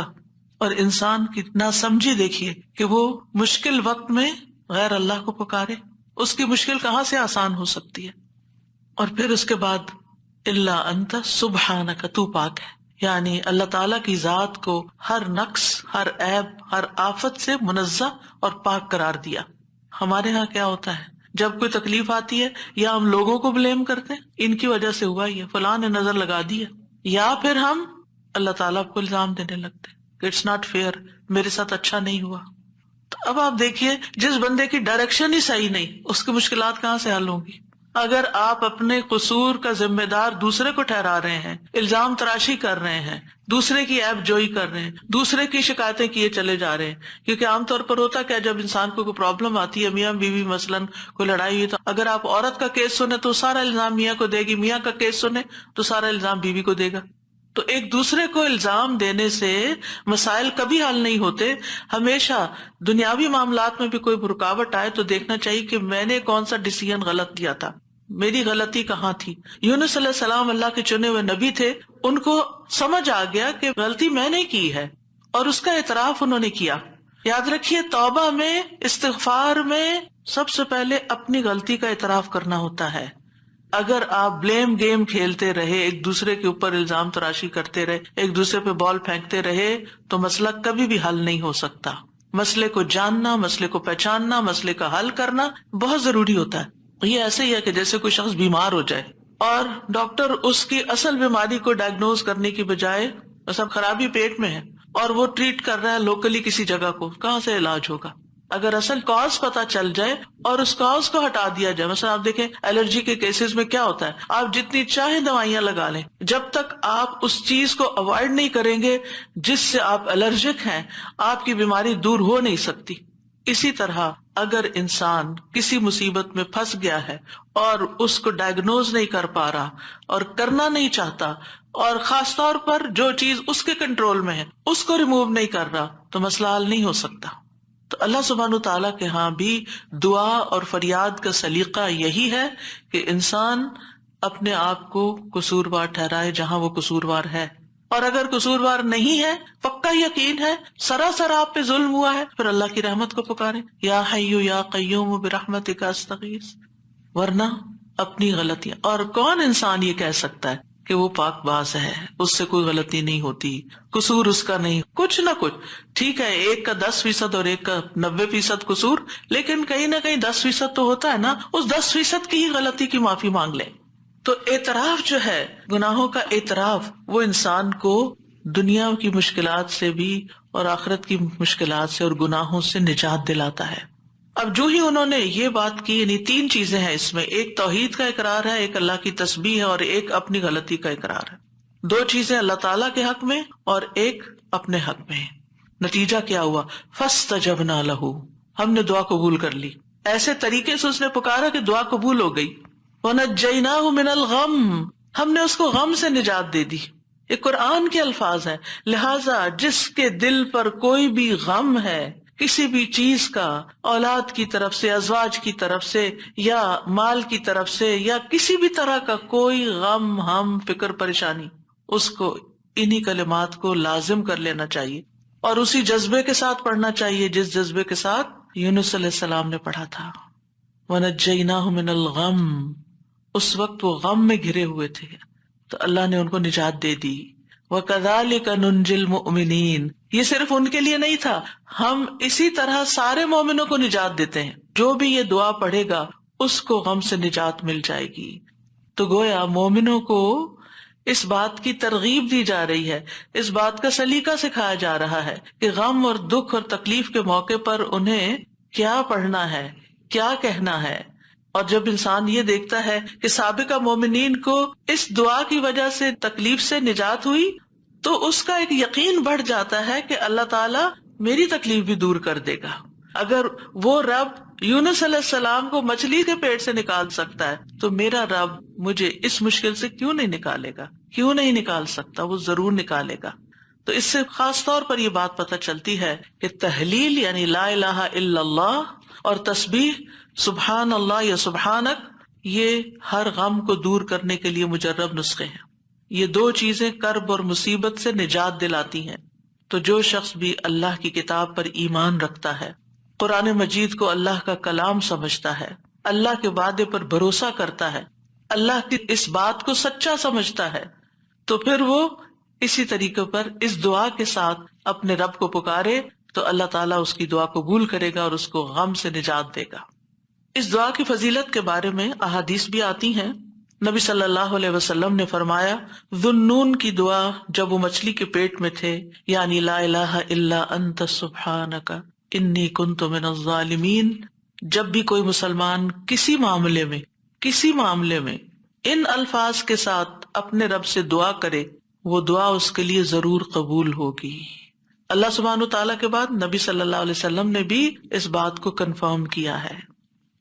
اور انسان کی ناسمجھی دیکھیے کہ وہ مشکل وقت میں غیر اللہ کو پکارے, اس کی مشکل کہاں سے آسان ہو سکتی ہے. اور پھر اس کے بعد الا انت سبحانک, تو پاک ہے, یعنی اللہ تعالیٰ کی ذات کو ہر نقص, ہر عیب, ہر آفت سے منزہ اور پاک قرار دیا. ہمارے ہاں کیا ہوتا ہے, جب کوئی تکلیف آتی ہے یا ہم لوگوں کو بلیم کرتے ہیں, ان کی وجہ سے ہوا یہ, فلاں نے نظر لگا دی ہے, یا پھر ہم اللہ تعالیٰ کو الزام دینے لگتے کہ اٹس ناٹ فیئر, میرے ساتھ اچھا نہیں ہوا. تو اب آپ دیکھیے جس بندے کی ڈائریکشن ہی صحیح نہیں, اس کی مشکلات کہاں سے حل ہوں گی. اگر آپ اپنے قصور کا ذمہ دار دوسرے کو ٹھہرا رہے ہیں, الزام تراشی کر رہے ہیں, دوسرے کی عیب جوئی کر رہے ہیں, دوسرے کی شکایتیں کیے چلے جا رہے ہیں, کیونکہ عام طور پر ہوتا کیا, جب انسان کو کوئی پرابلم آتی ہے, میاں بیوی مثلاً کوئی لڑائی ہوئی, تو اگر آپ عورت کا کیس سنیں تو سارا الزام میاں کو دے گی, میاں کا کیس سنیں تو سارا الزام بیوی کو دے گا. تو ایک دوسرے کو الزام دینے سے مسائل کبھی حل نہیں ہوتے. ہمیشہ دنیاوی معاملات میں بھی کوئی رکاوٹ آئے تو دیکھنا چاہیے کہ میں نے کون سا ڈیسیژن غلط لیا تھا, میری غلطی کہاں تھی. یونس علیہ السلام اللہ کے چنے ہوئے نبی تھے, ان کو سمجھ آ گیا کہ غلطی میں نے کی ہے, اور اس کا اعتراف انہوں نے کیا. یاد رکھیے توبہ میں, استغفار میں سب سے پہلے اپنی غلطی کا اعتراف کرنا ہوتا ہے. اگر آپ بلیم گیم کھیلتے رہے, ایک دوسرے کے اوپر الزام تراشی کرتے رہے, ایک دوسرے پہ بال پھینکتے رہے, تو مسئلہ کبھی بھی حل نہیں ہو سکتا. مسئلے کو جاننا, مسئلے کو پہچاننا, مسئلے کا حل کرنا بہت ضروری ہوتا ہے. یہ ایسے ہی ہے کہ جیسے کوئی شخص بیمار ہو جائے اور ڈاکٹر اس کی اصل بیماری کو ڈائگنوز کرنے کی بجائے, مثلا خرابی پیٹ میں ہے اور وہ ٹریٹ کر رہا ہے لوکلی کسی جگہ کو, کہاں سے علاج ہوگا؟ اگر اصل کاز پتا چل جائے اور اس کاز کو ہٹا دیا جائے. مثلا آپ دیکھیں الرجی کے کیسز میں کیا ہوتا ہے, آپ جتنی چاہے دوائیاں لگا لیں, جب تک آپ اس چیز کو اوائڈ نہیں کریں گے جس سے آپ الرجک ہیں, آپ کی بیماری دور ہو نہیں سکتی. اسی طرح اگر انسان کسی مصیبت میں پھنس گیا ہے اور اس کو ڈائگنوز نہیں کر پا رہا اور کرنا نہیں چاہتا, اور خاص طور پر جو چیز اس کے کنٹرول میں ہے اس کو ریموو نہیں کر رہا, تو مسئلہ حل نہیں ہو سکتا. تو اللہ سبحانہ تعالیٰ کے ہاں بھی دعا اور فریاد کا سلیقہ یہی ہے کہ انسان اپنے آپ کو قصوروار ٹھہرائے جہاں وہ قصوروار ہے, اور اگر قصوروار نہیں ہے, پکا یقین ہے سراسر آپ پہ ظلم ہوا ہے, پھر اللہ کی رحمت کو پکارے, یا حی یا قیوم برحمتک استغیث. ورنہ اپنی غلطیاں, اور کون انسان یہ کہہ سکتا ہے کہ وہ پاک باز ہے, اس سے کوئی غلطی نہیں ہوتی, قصور اس کا نہیں, کچھ نہ کچھ. ٹھیک ہے ایک کا 10% اور ایک کا 90% قصور, لیکن کہیں نہ کہیں 10% تو ہوتا ہے نا, اس 10% کی ہی غلطی کی معافی مانگ لیں. تو اعتراف جو ہے, گناہوں کا اعتراف, وہ انسان کو دنیا کی مشکلات سے بھی اور آخرت کی مشکلات سے اور گناہوں سے نجات دلاتا ہے. اب جو ہی انہوں نے یہ بات کی, یعنی 3 چیزیں ہیں اس میں, ایک توحید کا اقرار ہے, ایک اللہ کی تسبیح ہے, اور ایک اپنی غلطی کا اقرار ہے. 2 چیزیں اللہ تعالیٰ کے حق میں اور ایک اپنے حق میں. نتیجہ کیا ہوا؟ فاستجبنا لہ, ہم نے دعا قبول کر لی. ایسے طریقے سے اس نے پکارا کہ دعا قبول ہو گئی. وَنَجَّيْنَاهُ مِنَ الْغَمِّ، ہم نے اس کو غم سے نجات دے دی. یہ قرآن کے الفاظ ہیں. لہذا جس کے دل پر کوئی بھی غم ہے کسی بھی چیز کا، اولاد کی طرف سے، ازواج کی طرف سے، یا مال کی طرف سے، یا کسی بھی طرح کا کوئی غم، ہم، فکر، پریشانی، اس کو انہی کلمات کو لازم کر لینا چاہیے اور اسی جذبے کے ساتھ پڑھنا چاہیے جس جذبے کے ساتھ یونس علیہ السلام نے پڑھا تھا. وَنَجَّيْنَاهُ مِنَ الْغَمِّ، اس وقت وہ غم میں گھرے ہوئے تھے تو اللہ نے ان کو نجات دے دی. وَكَذَلِكَ نُنْجِي الْمُؤْمِنِينَ، یہ صرف ان کے لیے نہیں تھا، ہم اسی طرح سارے مومنوں کو نجات دیتے ہیں. جو بھی یہ دعا پڑھے گا اس کو غم سے نجات مل جائے گی. تو گویا مومنوں کو اس بات کی ترغیب دی جا رہی ہے، اس بات کا سلیقہ سکھایا جا رہا ہے کہ غم اور دکھ اور تکلیف کے موقع پر انہیں کیا پڑھنا ہے، کیا کہنا ہے. اور جب انسان یہ دیکھتا ہے کہ سابقہ مومنین کو اس دعا کی وجہ سے تکلیف سے نجات ہوئی تو اس کا ایک یقین بڑھ جاتا ہے کہ اللہ تعالیٰ میری تکلیف بھی دور کر دے گا. اگر وہ رب یونس علیہ السلام کو مچھلی کے پیٹ سے نکال سکتا ہے تو میرا رب مجھے اس مشکل سے کیوں نہیں نکالے گا، کیوں نہیں نکال سکتا، وہ ضرور نکالے گا. تو اس سے خاص طور پر یہ بات پتہ چلتی ہے کہ تحلیل یعنی لا الہ الا اللہ اور تسبیح سبحان اللہ یا سبحانک، یہ ہر غم کو دور کرنے کے لیے مجرب نسخے ہیں. یہ دو چیزیں کرب اور مصیبت سے نجات دلاتی ہیں. تو جو شخص بھی اللہ کی کتاب پر ایمان رکھتا ہے، قرآن مجید کو اللہ کا کلام سمجھتا ہے، اللہ کے وعدے پر بھروسہ کرتا ہے، اللہ کی اس بات کو سچا سمجھتا ہے، تو پھر وہ اسی طریقے پر اس دعا کے ساتھ اپنے رب کو پکارے تو اللہ تعالیٰ اس کی دعا قبول کرے گا اور اس کو غم سے نجات دے گا. اس دعا کی فضیلت کے بارے میں احادیث بھی آتی ہیں. نبی صلی اللہ علیہ وسلم نے فرمایا، ذُنُّون کی دعا جب وہ مچھلی کے پیٹ میں تھے، یعنی لا الہ الا انت سبحانک انی کنت من الظالمین، جب بھی کوئی مسلمان کسی معاملے میں ان الفاظ کے ساتھ اپنے رب سے دعا کرے، وہ دعا اس کے لیے ضرور قبول ہوگی. اللہ سبحانہ تعالیٰ کے بعد نبی صلی اللہ علیہ وسلم نے بھی اس بات کو کنفرم کیا ہے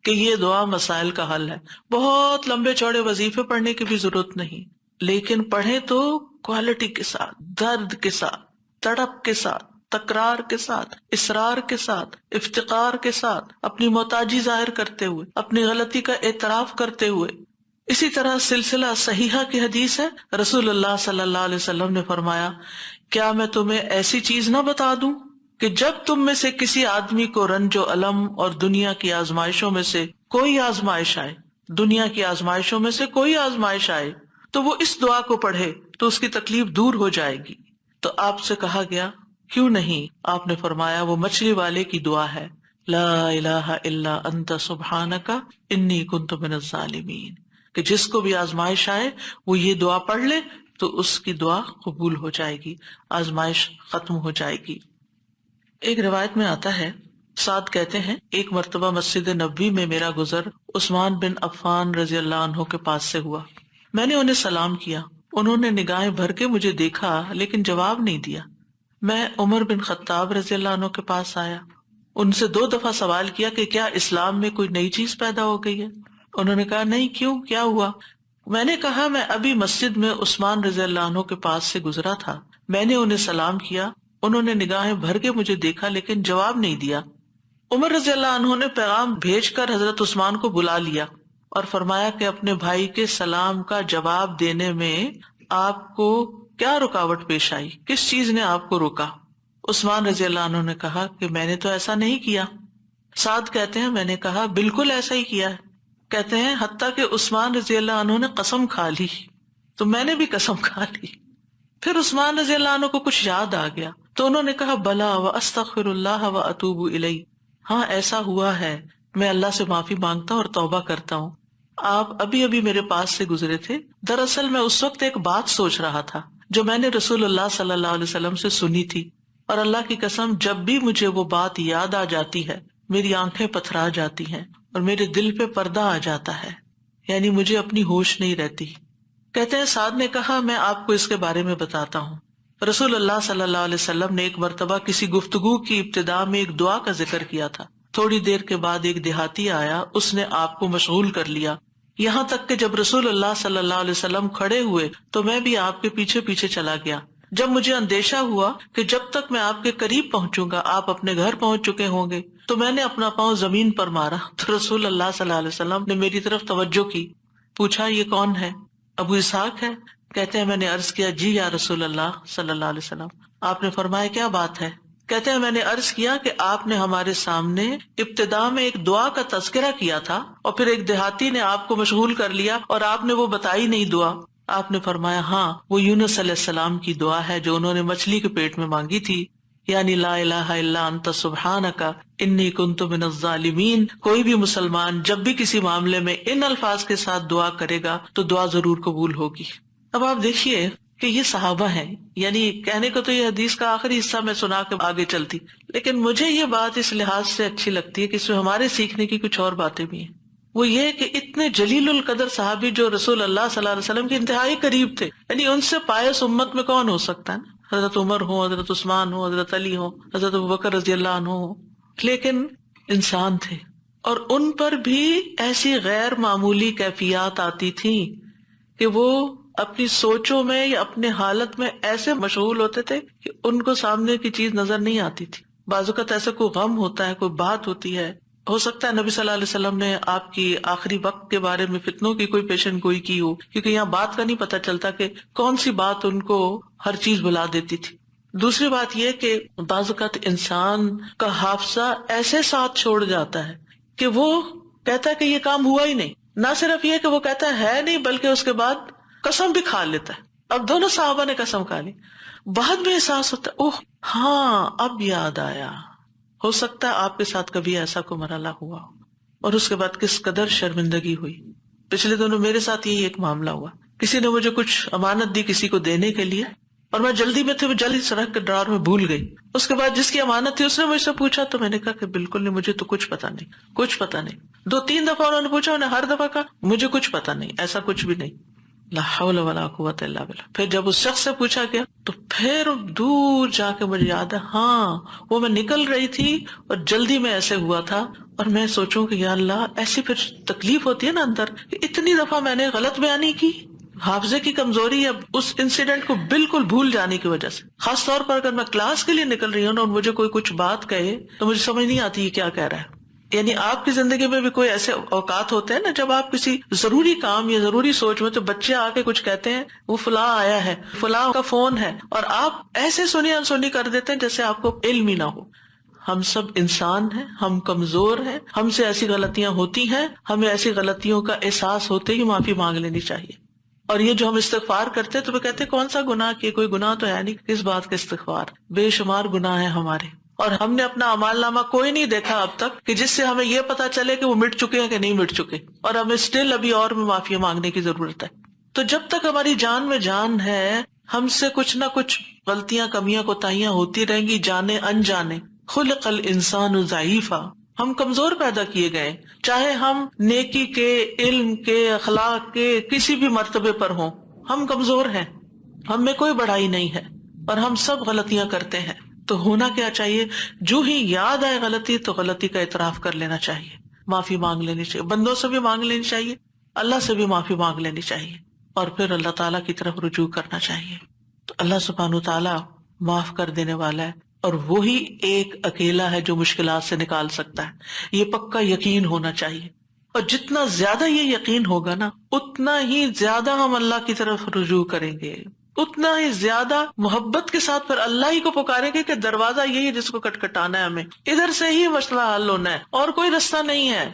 کہ یہ دعا مسائل کا حل ہے. بہت لمبے چوڑے وظیفے پڑھنے کی بھی ضرورت نہیں، لیکن پڑھیں تو کوالٹی کے ساتھ، درد کے ساتھ، تڑپ کے ساتھ، تکرار کے ساتھ، اصرار کے ساتھ، افتقار کے ساتھ، اپنی محتاجی ظاہر کرتے ہوئے، اپنی غلطی کا اعتراف کرتے ہوئے. اسی طرح سلسلہ صحیحہ کی حدیث ہے، رسول اللہ صلی اللہ علیہ وسلم نے فرمایا، کیا میں تمہیں ایسی چیز نہ بتا دوں کہ جب تم میں سے کسی آدمی کو رنج و الم اور دنیا کی آزمائشوں میں سے کوئی آزمائش آئے تو وہ اس دعا کو پڑھے تو اس کی تکلیف دور ہو جائے گی. تو آپ سے کہا گیا کیوں نہیں؟ آپ نے فرمایا وہ مچھلی والے کی دعا ہے، لا الہ الا انت سبحانک انی کنت من الظالمین، کہ جس کو بھی آزمائش آئے وہ یہ دعا پڑھ لے تو اس کی دعا قبول ہو جائے گی، آزمائش ختم ہو جائے گی. ایک روایت میں آتا ہے، سعد کہتے ہیں، ایک مرتبہ مسجد نبوی میں میرا گزر عثمان بن عفان رضی اللہ عنہ کے پاس سے ہوا. میں نے انہیں سلام کیا، انہوں نے نگاہیں بھر کے مجھے دیکھا لیکن جواب نہیں دیا. میں عمر بن خطاب رضی اللہ عنہ کے پاس آیا، ان سے 2 دفعہ سوال کیا کہ کیا اسلام میں کوئی نئی چیز پیدا ہو گئی ہے؟ انہوں نے کہا نہیں. کیوں، کیا ہوا؟ میں نے کہا میں ابھی مسجد میں عثمان رضی اللہ عنہ کے پاس سے گزرا تھا، میں نے انہیں سلام کیا، انہوں نے نگاہیں بھر کے مجھے دیکھا لیکن جواب نہیں دیا. عمر رضی اللہ عنہ نے پیغام بھیج کر حضرت عثمان کو بلا لیا اور فرمایا کہ اپنے بھائی کے سلام کا جواب دینے میں آپ کو کیا رکاوٹ پیش آئی، کس چیز نے آپ کو روکا؟ عثمان رضی اللہ عنہ نے کہا کہ میں نے تو ایسا نہیں کیا. سعد کہتے ہیں میں نے کہا بالکل ایسا ہی کیا ہے. کہتے ہیں حتیٰ کہ عثمان رضی اللہ عنہ نے قسم کھا لی تو میں نے بھی قسم کھا لی. پھر عثمان رضی اللہ عنہ کو کچھ یاد آ گیا تو انہوں نے کہا بلا واستغفر اللہ واتوب الیہ، ہاں ایسا ہوا ہے، میں اللہ سے معافی مانگتا ہوں اور توبہ کرتا ہوں. آپ ابھی میرے پاس سے گزرے تھے، دراصل میں اس وقت ایک بات سوچ رہا تھا جو میں نے رسول اللہ صلی اللہ علیہ وسلم سے سنی تھی، اور اللہ کی قسم جب بھی مجھے وہ بات یاد آ جاتی ہے میری آنکھیں پتھرا جاتی ہیں اور میرے دل پہ پردہ آ جاتا ہے، یعنی مجھے اپنی ہوش نہیں رہتی. کہتے ہیں سعد نے کہا میں آپ کو اس کے بارے میں بتاتا ہوں. رسول اللہ صلی اللہ علیہ وسلم نے ایک مرتبہ کسی گفتگو کی ابتدا میں ایک دعا کا ذکر کیا تھا. تھوڑی دیر کے بعد ایک دیہاتی آیا، اس نے آپ کو مشغول کر لیا، یہاں تک کہ جب رسول اللہ صلی اللہ علیہ وسلم کھڑے ہوئے تو میں بھی آپ کے پیچھے پیچھے چلا گیا۔ جب مجھے اندیشہ ہوا کہ جب تک میں آپ کے قریب پہنچوں گا آپ اپنے گھر پہنچ چکے ہوں گے، تو میں نے اپنا پاؤں زمین پر مارا تو رسول اللہ صلی اللہ علیہ وسلم نے میری طرف توجہ کی، پوچھا یہ کون ہے؟ ابو اسحاق ہے؟ کہتے ہیں میں نے عرض کیا جی یا رسول اللہ صلی اللہ علیہ وسلم۔ آپ نے فرمایا کیا بات ہے؟ کہتے ہیں میں نے عرض کیا کہ آپ نے ہمارے سامنے ابتدا میں ایک دعا کا تذکرہ کیا تھا اور پھر ایک دیہاتی نے آپ کو مشغول کر لیا اور آپ نے وہ بتائی نہیں دعا۔ آپ نے فرمایا ہاں وہ یونس علیہ السلام کی دعا ہے جو انہوں نے مچھلی کے پیٹ میں مانگی تھی، یعنی لا الہ الا انت سبحانک انی کنت من الظالمین۔ کوئی بھی مسلمان جب بھی کسی معاملے میں ان الفاظ کے ساتھ دعا کرے گا تو دعا ضرور قبول ہوگی۔ اب آپ دیکھیے کہ یہ صحابہ ہیں، یعنی کہنے کو تو یہ حدیث کا آخری حصہ میں سنا کے آگے چلتی، لیکن مجھے یہ بات اس لحاظ سے اچھی لگتی ہے کہ اس میں ہمارے سیکھنے کی کچھ اور باتیں بھی ہیں۔ وہ یہ کہ اتنے جلیل القدر صحابی جو رسول اللہ صلی اللہ علیہ وسلم کے انتہائی قریب تھے، یعنی ان سے پائس امت میں کون ہو سکتا ہے نا؟ حضرت عمر ہو، حضرت عثمان ہو، حضرت علی ہو، حضرت ابوبکر رضی اللہ عنہ ہو، لیکن انسان تھے اور ان پر بھی ایسی غیر معمولی کیفیات آتی تھیں کہ وہ اپنی سوچوں میں یا اپنے حالت میں ایسے مشغول ہوتے تھے کہ ان کو سامنے کی چیز نظر نہیں آتی تھی۔ بعض اوقات ایسا کوئی غم ہوتا ہے، کوئی بات ہوتی ہے، ہو سکتا ہے نبی صلی اللہ علیہ وسلم نے آپ کی آخری وقت کے بارے میں فتنوں کی کوئی پیشن گوئی کی ہو، کیونکہ یہاں بات کا نہیں پتہ چلتا کہ کون سی بات ان کو ہر چیز بلا دیتی تھی۔ دوسری بات یہ کہ بعض اوقات انسان کا حافظہ ایسے ساتھ چھوڑ جاتا ہے کہ وہ کہتا ہے کہ یہ کام ہوا ہی نہیں، نہ صرف یہ کہ وہ کہتا ہے نہیں بلکہ اس کے بعد قسم بھی کھا لیتا ہے۔ اب دونوں صحابہ نے قسم کھا لی، بعد میں احساس ہوتا ہے اوہ ہاں اب یاد آیا۔ ہو سکتا ہے آپ کے ساتھ کبھی ایسا کوئی مرحلہ ہوا اور اس کے بعد کس قدر شرمندگی ہوئی۔ پچھلے دنوں میرے ساتھ یہی ایک معاملہ ہوا، کسی نے مجھے کچھ امانت دی کسی کو دینے کے لیے اور میں جلدی میں تھی، وہ جلدی سے رکھ کے ڈرار میں بھول گئی۔ اس کے بعد جس کی امانت تھی اس نے مجھ سے پوچھا تو میں نے کہا کہ بالکل نہیں، مجھے تو کچھ پتا نہیں، کچھ پتا نہیں۔ 2-3 دفعہ انہوں نے پوچھا، انہوں نے ہر دفعہ کہا مجھے کچھ پتا نہیں، ایسا کچھ بھی نہیں۔ لا حول ولا قوت الا باللہ۔ پھر جب اس شخص سے پوچھا گیا تو پھر دور جا کے مجھے یاد ہے ہاں وہ میں نکل رہی تھی اور جلدی میں ایسے ہوا تھا، اور میں سوچوں کہ یا اللہ ایسی پھر تکلیف ہوتی ہے نا اندر کہ اتنی دفعہ میں نے غلط بیانی کی، حافظے کی کمزوری ہے اس انسیڈنٹ کو بالکل بھول جانے کی وجہ سے۔ خاص طور پر اگر میں کلاس کے لیے نکل رہی ہوں اور مجھے کوئی کچھ بات کہے تو مجھے سمجھ نہیں آتی یہ کیا کہہ رہا ہے۔ یعنی آپ کی زندگی میں بھی کوئی ایسے اوقات ہوتے ہیں نا جب آپ کسی ضروری کام یا ضروری سوچ میں تو بچے آ کے کچھ کہتے ہیں وہ فلاں آیا ہے، فلاں کا فون ہے، اور آپ ایسے سنی انسنی کر دیتے ہیں جیسے آپ کو علم ہی نہ ہو۔ ہم سب انسان ہیں، ہم کمزور ہیں، ہم سے ایسی غلطیاں ہوتی ہیں، ہمیں ایسی غلطیوں کا احساس ہوتے ہی معافی مانگ لینی چاہیے۔ اور یہ جو ہم استغفار کرتے تو وہ کہتے کون سا گناہ کیے، کوئی گناہ تو ہے نہیں، کس بات کا استغفار، بے شمار گناہ ہیں ہمارے، اور ہم نے اپنا اعمال نامہ کوئی نہیں دیکھا اب تک کہ جس سے ہمیں یہ پتا چلے کہ وہ مٹ چکے ہیں کہ نہیں مٹ چکے، اور ہمیں اسٹل ابھی اور بھی معافی مانگنے کی ضرورت ہے۔ تو جب تک ہماری جان میں جان ہے ہم سے کچھ نہ کچھ غلطیاں کمیاں کوتاہیاں ہوتی رہیں گی، جانے انجانے۔ خلق الانسان ضعیفا، ہم کمزور پیدا کیے گئے، چاہے ہم نیکی کے، علم کے، اخلاق کے کسی بھی مرتبے پر ہوں، ہم کمزور ہیں، ہم میں کوئی بڑائی نہیں ہے اور ہم سب غلطیاں کرتے ہیں۔ تو ہونا کیا چاہیے، جو ہی یاد آئے غلطی تو غلطی کا اعتراف کر لینا چاہیے، معافی مانگ لینی چاہیے، بندوں سے بھی مانگ لینی چاہیے، اللہ سے بھی معافی مانگ لینی چاہیے، اور پھر اللہ تعالیٰ کی طرف رجوع کرنا چاہیے۔ تو اللہ سبحانہ تعالیٰ معاف کر دینے والا ہے، اور وہی ایک اکیلا ہے جو مشکلات سے نکال سکتا ہے، یہ پکا یقین ہونا چاہیے۔ اور جتنا زیادہ یہ یقین ہوگا نا اتنا ہی زیادہ ہم اللہ کی طرف رجوع کریں گے، اتنا ہی زیادہ محبت کے ساتھ پھر اللہ ہی کو پکاریں گے کہ دروازہ یہی ہے جس کو کٹکھٹانا ہے، ہمیں ادھر سے ہی مسئلہ حل ہونا ہے اور کوئی رستہ نہیں ہے۔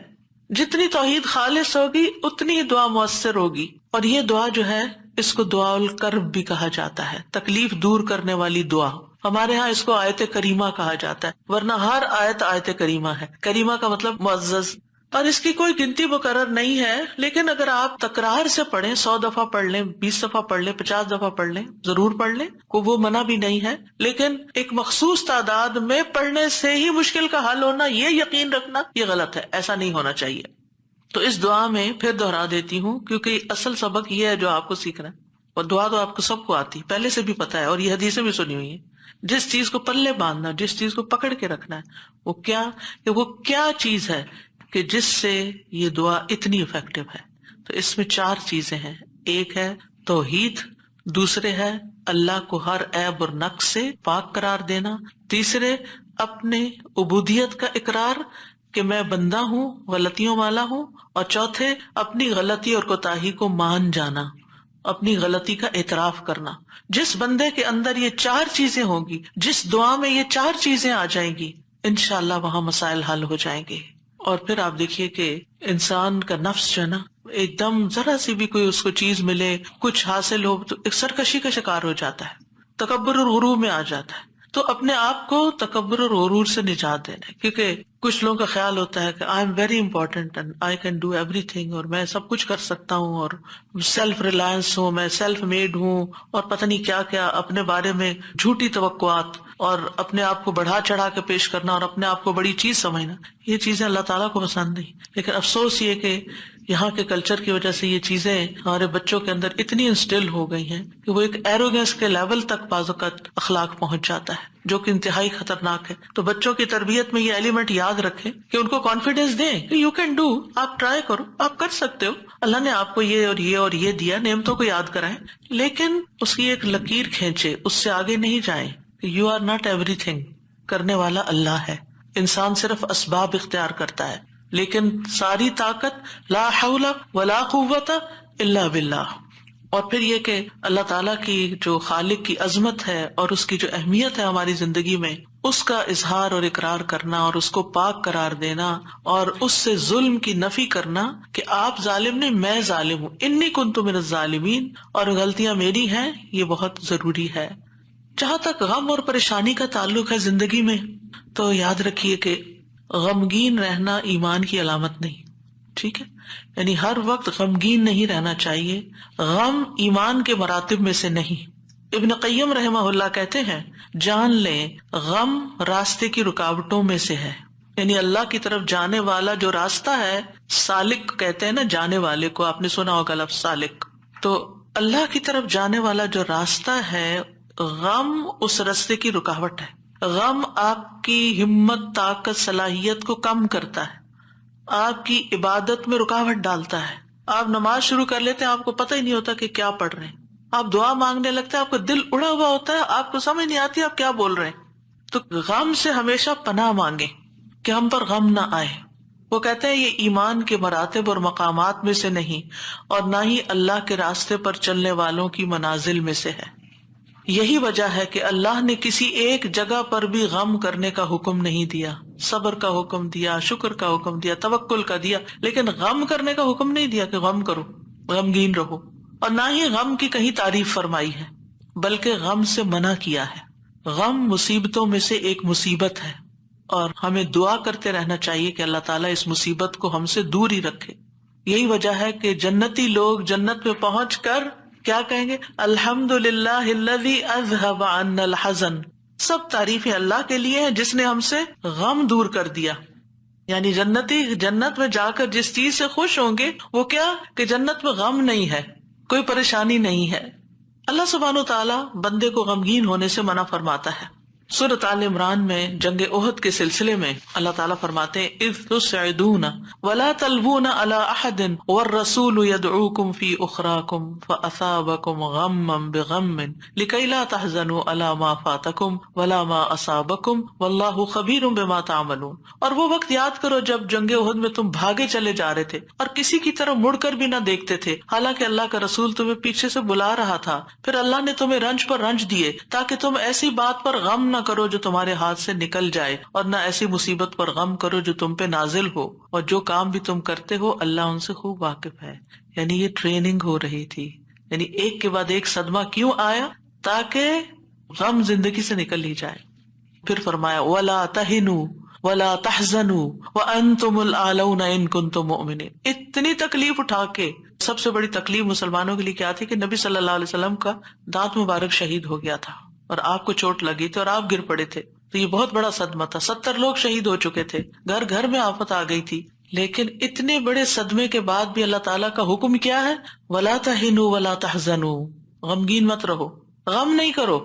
جتنی توحید خالص ہوگی اتنی دعا مؤثر ہوگی، اور یہ دعا جو ہے اس کو دعا الکرب بھی کہا جاتا ہے، تکلیف دور کرنے والی دعا۔ ہمارے ہاں اس کو آیت کریمہ کہا جاتا ہے، ورنہ ہر آیت آیت کریمہ ہے۔ کریمہ کا مطلب معزز، اور اس کی کوئی گنتی مقرر نہیں ہے، لیکن اگر آپ تکرار سے پڑھیں، 100 دفعہ پڑھ لیں، 20 دفعہ پڑھ لیں، 50 دفعہ پڑھ لیں، ضرور پڑھ لیں، وہ منع بھی نہیں ہے، لیکن ایک مخصوص تعداد میں پڑھنے سے ہی مشکل کا حل ہونا، یہ یقین رکھنا یہ غلط ہے، ایسا نہیں ہونا چاہیے۔ تو اس دعا میں پھر دہرا دیتی ہوں کیونکہ اصل سبق یہ ہے جو آپ کو سیکھنا ہے، اور دعا تو آپ کو سب کو آتی پہلے سے بھی پتا ہے، اور یہ حدیثیں بھی سنی ہوئی ہیں. جس چیز کو پلے باندھنا، جس چیز کو پکڑ کے رکھنا ہے، وہ کیا چیز ہے کہ جس سے یہ دعا اتنی افیکٹو ہے. تو اس میں 4 چیزیں ہیں. ایک ہے توحید، دوسرے ہے اللہ کو ہر عیب اور نقص سے پاک قرار دینا، تیسرے اپنے عبودیت کا اقرار کہ میں بندہ ہوں، غلطیوں والا ہوں، اور چوتھے اپنی غلطی اور کوتاہی کو مان جانا، اپنی غلطی کا اعتراف کرنا. جس بندے کے اندر یہ 4 چیزیں ہوں گی، جس دعا میں یہ 4 چیزیں آ جائیں گی، انشاءاللہ وہاں مسائل حل ہو جائیں گے. اور پھر آپ دیکھیے کہ انسان کا نفس جو ہے نا، ایک دم ذرا سی بھی کوئی اس کو چیز ملے، کچھ حاصل ہو تو ایک سرکشی کا شکار ہو جاتا ہے، تکبر اور غرور میں آ جاتا ہے. تو اپنے آپ کو تکبر اور غرور سے نجات دینا ہے، کیونکہ کچھ لوگوں کا خیال ہوتا ہے کہ I am very important and I can do every thing, اور میں سب کچھ کر سکتا ہوں، اور سیلف ریلائنس ہوں، میں سیلف میڈ ہوں، اور پتہ نہیں کیا کیا اپنے بارے میں جھوٹی توقعات، اور اپنے آپ کو بڑھا چڑھا کے پیش کرنا، اور اپنے آپ کو بڑی چیز سمجھنا. یہ چیزیں اللہ تعالیٰ کو پسند نہیں. لیکن افسوس یہ کہ یہاں کے کلچر کی وجہ سے یہ چیزیں ہمارے بچوں کے اندر اتنی انسٹل ہو گئی ہیں کہ وہ ایک ایروگنس کے لیول تک بعض اوقات اخلاق پہنچ جاتا ہے، جو کہ انتہائی خطرناک ہے. تو بچوں کی تربیت میں یہ ایلیمنٹ یاد رکھیں کہ ان کو کانفیڈینس دیں کہ یو کین ڈو، آپ ٹرائی کرو، آپ کر سکتے ہو، اللہ نے آپ کو یہ اور یہ اور یہ دیا، نعمتوں کو یاد کرائیں، لیکن اس کی ایک لکیر کھینچے، اس سے آگے نہیں جائیں. You are not everything, کرنے والا اللہ ہے، انسان صرف اسباب اختیار کرتا ہے، لیکن ساری طاقت لا حول ولا قوت الا باللہ. اور پھر یہ کہ اللہ تعالیٰ کی جو خالق کی عظمت ہے اور اس کی جو اہمیت ہے ہماری زندگی میں، اس کا اظہار اور اقرار کرنا، اور اس کو پاک قرار دینا، اور اس سے ظلم کی نفی کرنا کہ آپ ظالم نہیں، میں ظالم ہوں، انی کنت من الظالمین، اور غلطیاں میری ہیں، یہ بہت ضروری ہے. جہاں تک غم اور پریشانی کا تعلق ہے زندگی میں، تو یاد رکھیے کہ غمگین رہنا ایمان کی علامت نہیں. ٹھیک ہے، یعنی ہر وقت غمگین نہیں رہنا چاہیے. غم ایمان کے مراتب میں سے نہیں. ابن قیم رحمہ اللہ کہتے ہیں، جان لیں غم راستے کی رکاوٹوں میں سے ہے. یعنی اللہ کی طرف جانے والا جو راستہ ہے، سالک کہتے ہیں نا جانے والے کو، آپ نے سنا ہوگا لفظ سالک. تو اللہ کی طرف جانے والا جو راستہ ہے، غم اس راستے کی رکاوٹ ہے. غم آپ کی ہمت، طاقت، صلاحیت کو کم کرتا ہے، آپ کی عبادت میں رکاوٹ ڈالتا ہے. آپ نماز شروع کر لیتے ہیں، آپ کو پتہ ہی نہیں ہوتا کہ کیا پڑھ رہے ہیں. آپ دعا مانگنے لگتے ہیں، آپ کا دل اڑا ہوا ہوتا ہے، آپ کو سمجھ نہیں آتی آپ کیا بول رہے ہیں. تو غم سے ہمیشہ پناہ مانگیں کہ ہم پر غم نہ آئے. وہ کہتے ہیں یہ ایمان کے مراتب اور مقامات میں سے نہیں، اور نہ ہی اللہ کے راستے پر چلنے والوں کی منازل میں سے ہے. یہی وجہ ہے کہ اللہ نے کسی ایک جگہ پر بھی غم کرنے کا حکم نہیں دیا. صبر کا حکم دیا، شکر کا حکم دیا، توکل کا دیا، لیکن غم کرنے کا حکم نہیں دیا کہ غم کرو، غمگین رہو. اور نہ ہی غم کی کہیں تعریف فرمائی ہے، بلکہ غم سے منع کیا ہے. غم مصیبتوں میں سے ایک مصیبت ہے، اور ہمیں دعا کرتے رہنا چاہیے کہ اللہ تعالیٰ اس مصیبت کو ہم سے دور ہی رکھے. یہی وجہ ہے کہ جنتی لوگ جنت میں پہنچ کر کیا کہیں گے؟ الحمدللہ الذی اذہب عنا الحزن. سب تعریفیں اللہ کے لیے ہیں جس نے ہم سے غم دور کر دیا. یعنی جنتی جنت میں جا کر جس چیز سے خوش ہوں گے وہ کیا کہ جنت میں غم نہیں ہے، کوئی پریشانی نہیں ہے. اللہ سبحانہ وتعالیٰ بندے کو غمگین ہونے سے منع فرماتا ہے. سورۃ آل عمران میں جنگ احد کے سلسلے میں اللہ تعالیٰ فرماتے ہیں اذ تسعدون ولا تلوون علی احد والرسول يدعوكم في اخراكم فاصابكم غما بغم لكي لا تحزنوا على ما فاتكم ولا ما اصابكم والله خبير بما تعملون. اور وہ وقت یاد کرو جب جنگ احد میں تم بھاگے چلے جا رہے تھے اور کسی کی طرف مڑ کر بھی نہ دیکھتے تھے، حالانکہ اللہ کا رسول تمہیں پیچھے سے بلا رہا تھا. پھر اللہ نے تمہیں رنج پر رنج دیے تاکہ تم ایسی بات پر غم نہ کرو جو تمہارے ہاتھ سے نکل جائے، اور نہ ایسی مصیبت پر غم کرو جو تم پہ نازل ہو، اور جو کام بھی تم کرتے ہو اللہ ان سے خوب واقف ہے. یعنی یہ ٹریننگ ہو رہی تھی، یعنی ایک کے بعد ایک صدمہ کیوں آیا؟ تاکہ غم زندگی سے نکل ہی جائے. پھر فرمایا وَلَا تَهِنُوا وَلَا تَحْزَنُوا وَأَنْتُمُ الْأَعْلَوْنَ إِن كُنتُم مُؤْمِنِينَ. اتنی تکلیف اٹھا کے سب سے بڑی تکلیف مسلمانوں کے لیے کیا تھی کہ نبی صلی اللہ علیہ وسلم کا دانت مبارک شہید ہو گیا تھا، اور آپ کو چوٹ لگی تھی اور آپ گر پڑے تھے. تو یہ بہت بڑا صدمہ تھا. 70 لوگ شہید ہو چکے تھے، گھر گھر میں آفت آ گئی تھی. لیکن اتنے بڑے صدمے کے بعد بھی اللہ تعالیٰ کا حکم کیا ہے؟ وَلَا تَهِنُوا وَلَا تَحْزَنُوا. غمگین مت رہو، غم نہیں کرو،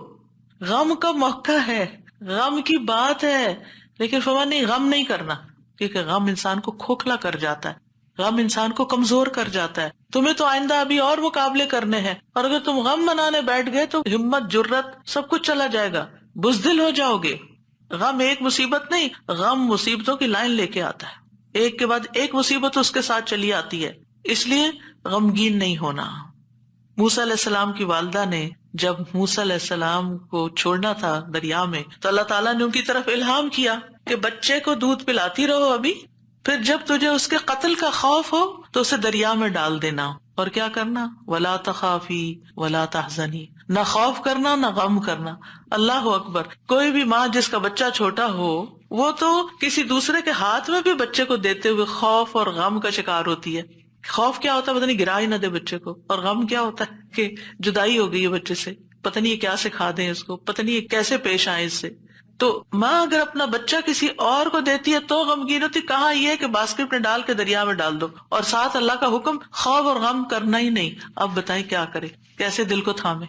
غم کا موقع ہے، غم کی بات ہے، لیکن فرمان نہیں غم نہیں کرنا، کیونکہ غم انسان کو کھوکھلا کر جاتا ہے، غم انسان کو کمزور کر جاتا ہے. تمہیں تو آئندہ ابھی اور مقابلے کرنے ہیں، اور اگر تم غم منانے بیٹھ گئے تو ہمت، جرت سب کچھ چلا جائے گا، بزدل ہو جاؤ گے. غم ایک مصیبت نہیں، غم مصیبتوں کی لائن لے کے آتا ہے، ایک کے بعد ایک مصیبت اس کے ساتھ چلی آتی ہے، اس لیے غمگین نہیں ہونا. موسیٰ علیہ السلام کی والدہ نے جب موسیٰ علیہ السلام کو چھوڑنا تھا دریا میں تو اللہ تعالیٰ نے ان کی طرف الہام کیا کہ بچے کو دودھ پلاتی رہو ابھی، پھر جب تجھے اس کے قتل کا خوف ہو تو اسے دریا میں ڈال دینا. اور کیا کرنا؟ ولا تخافی ولا تحزنی، نہ خوف کرنا نہ غم کرنا. اللہ اکبر. کوئی بھی ماں جس کا بچہ چھوٹا ہو وہ تو کسی دوسرے کے ہاتھ میں بھی بچے کو دیتے ہوئے خوف اور غم کا شکار ہوتی ہے. خوف کیا ہوتا ہے؟ پتہ نہیں گرا ہی نہ دے بچے کو، اور غم کیا ہوتا ہے کہ جدائی ہو گئی ہے بچے سے، پتہ نہیں یہ کیا سکھا دیں اس کو، پتہ نہیں یہ کیسے پیش آئے اس سے. تو ماں اگر اپنا بچہ کسی اور کو دیتی ہے تو غمگین ہوتی، کہاں یہ کہ باسکٹ میں ڈال کے دریا میں ڈال دو، اور ساتھ اللہ کا حکم خوف اور غم کرنا ہی نہیں. اب بتائیں کیا کرے، کیسے دل کو تھامے.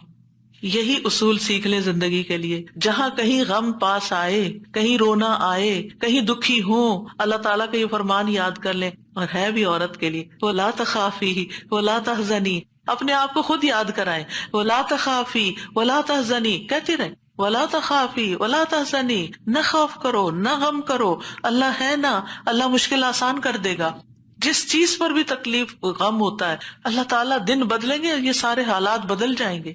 یہی اصول سیکھ لیں زندگی کے لیے. جہاں کہیں غم پاس آئے، کہیں رونا آئے، کہیں دکھی ہوں، اللہ تعالیٰ کا یہ فرمان یاد کر لیں. اور ہے بھی عورت کے لیے، وَلَا تَخَافِي وَلَا تَحْزَنِي، اپنے آپ کو خود یاد کرائیں. وَلَا تَخَافِي وَلَا تَحْزَنِي کہتی رہیں، وَلَا تَخَافِي وَلَا تَحْزَنِي، نہ خوف کرو نہ غم کرو، اللہ ہے نا، اللہ مشکل آسان کر دے گا. جس چیز پر بھی تکلیف غم ہوتا ہے اللہ تعالیٰ دن بدلیں گے، یہ سارے حالات بدل جائیں گے.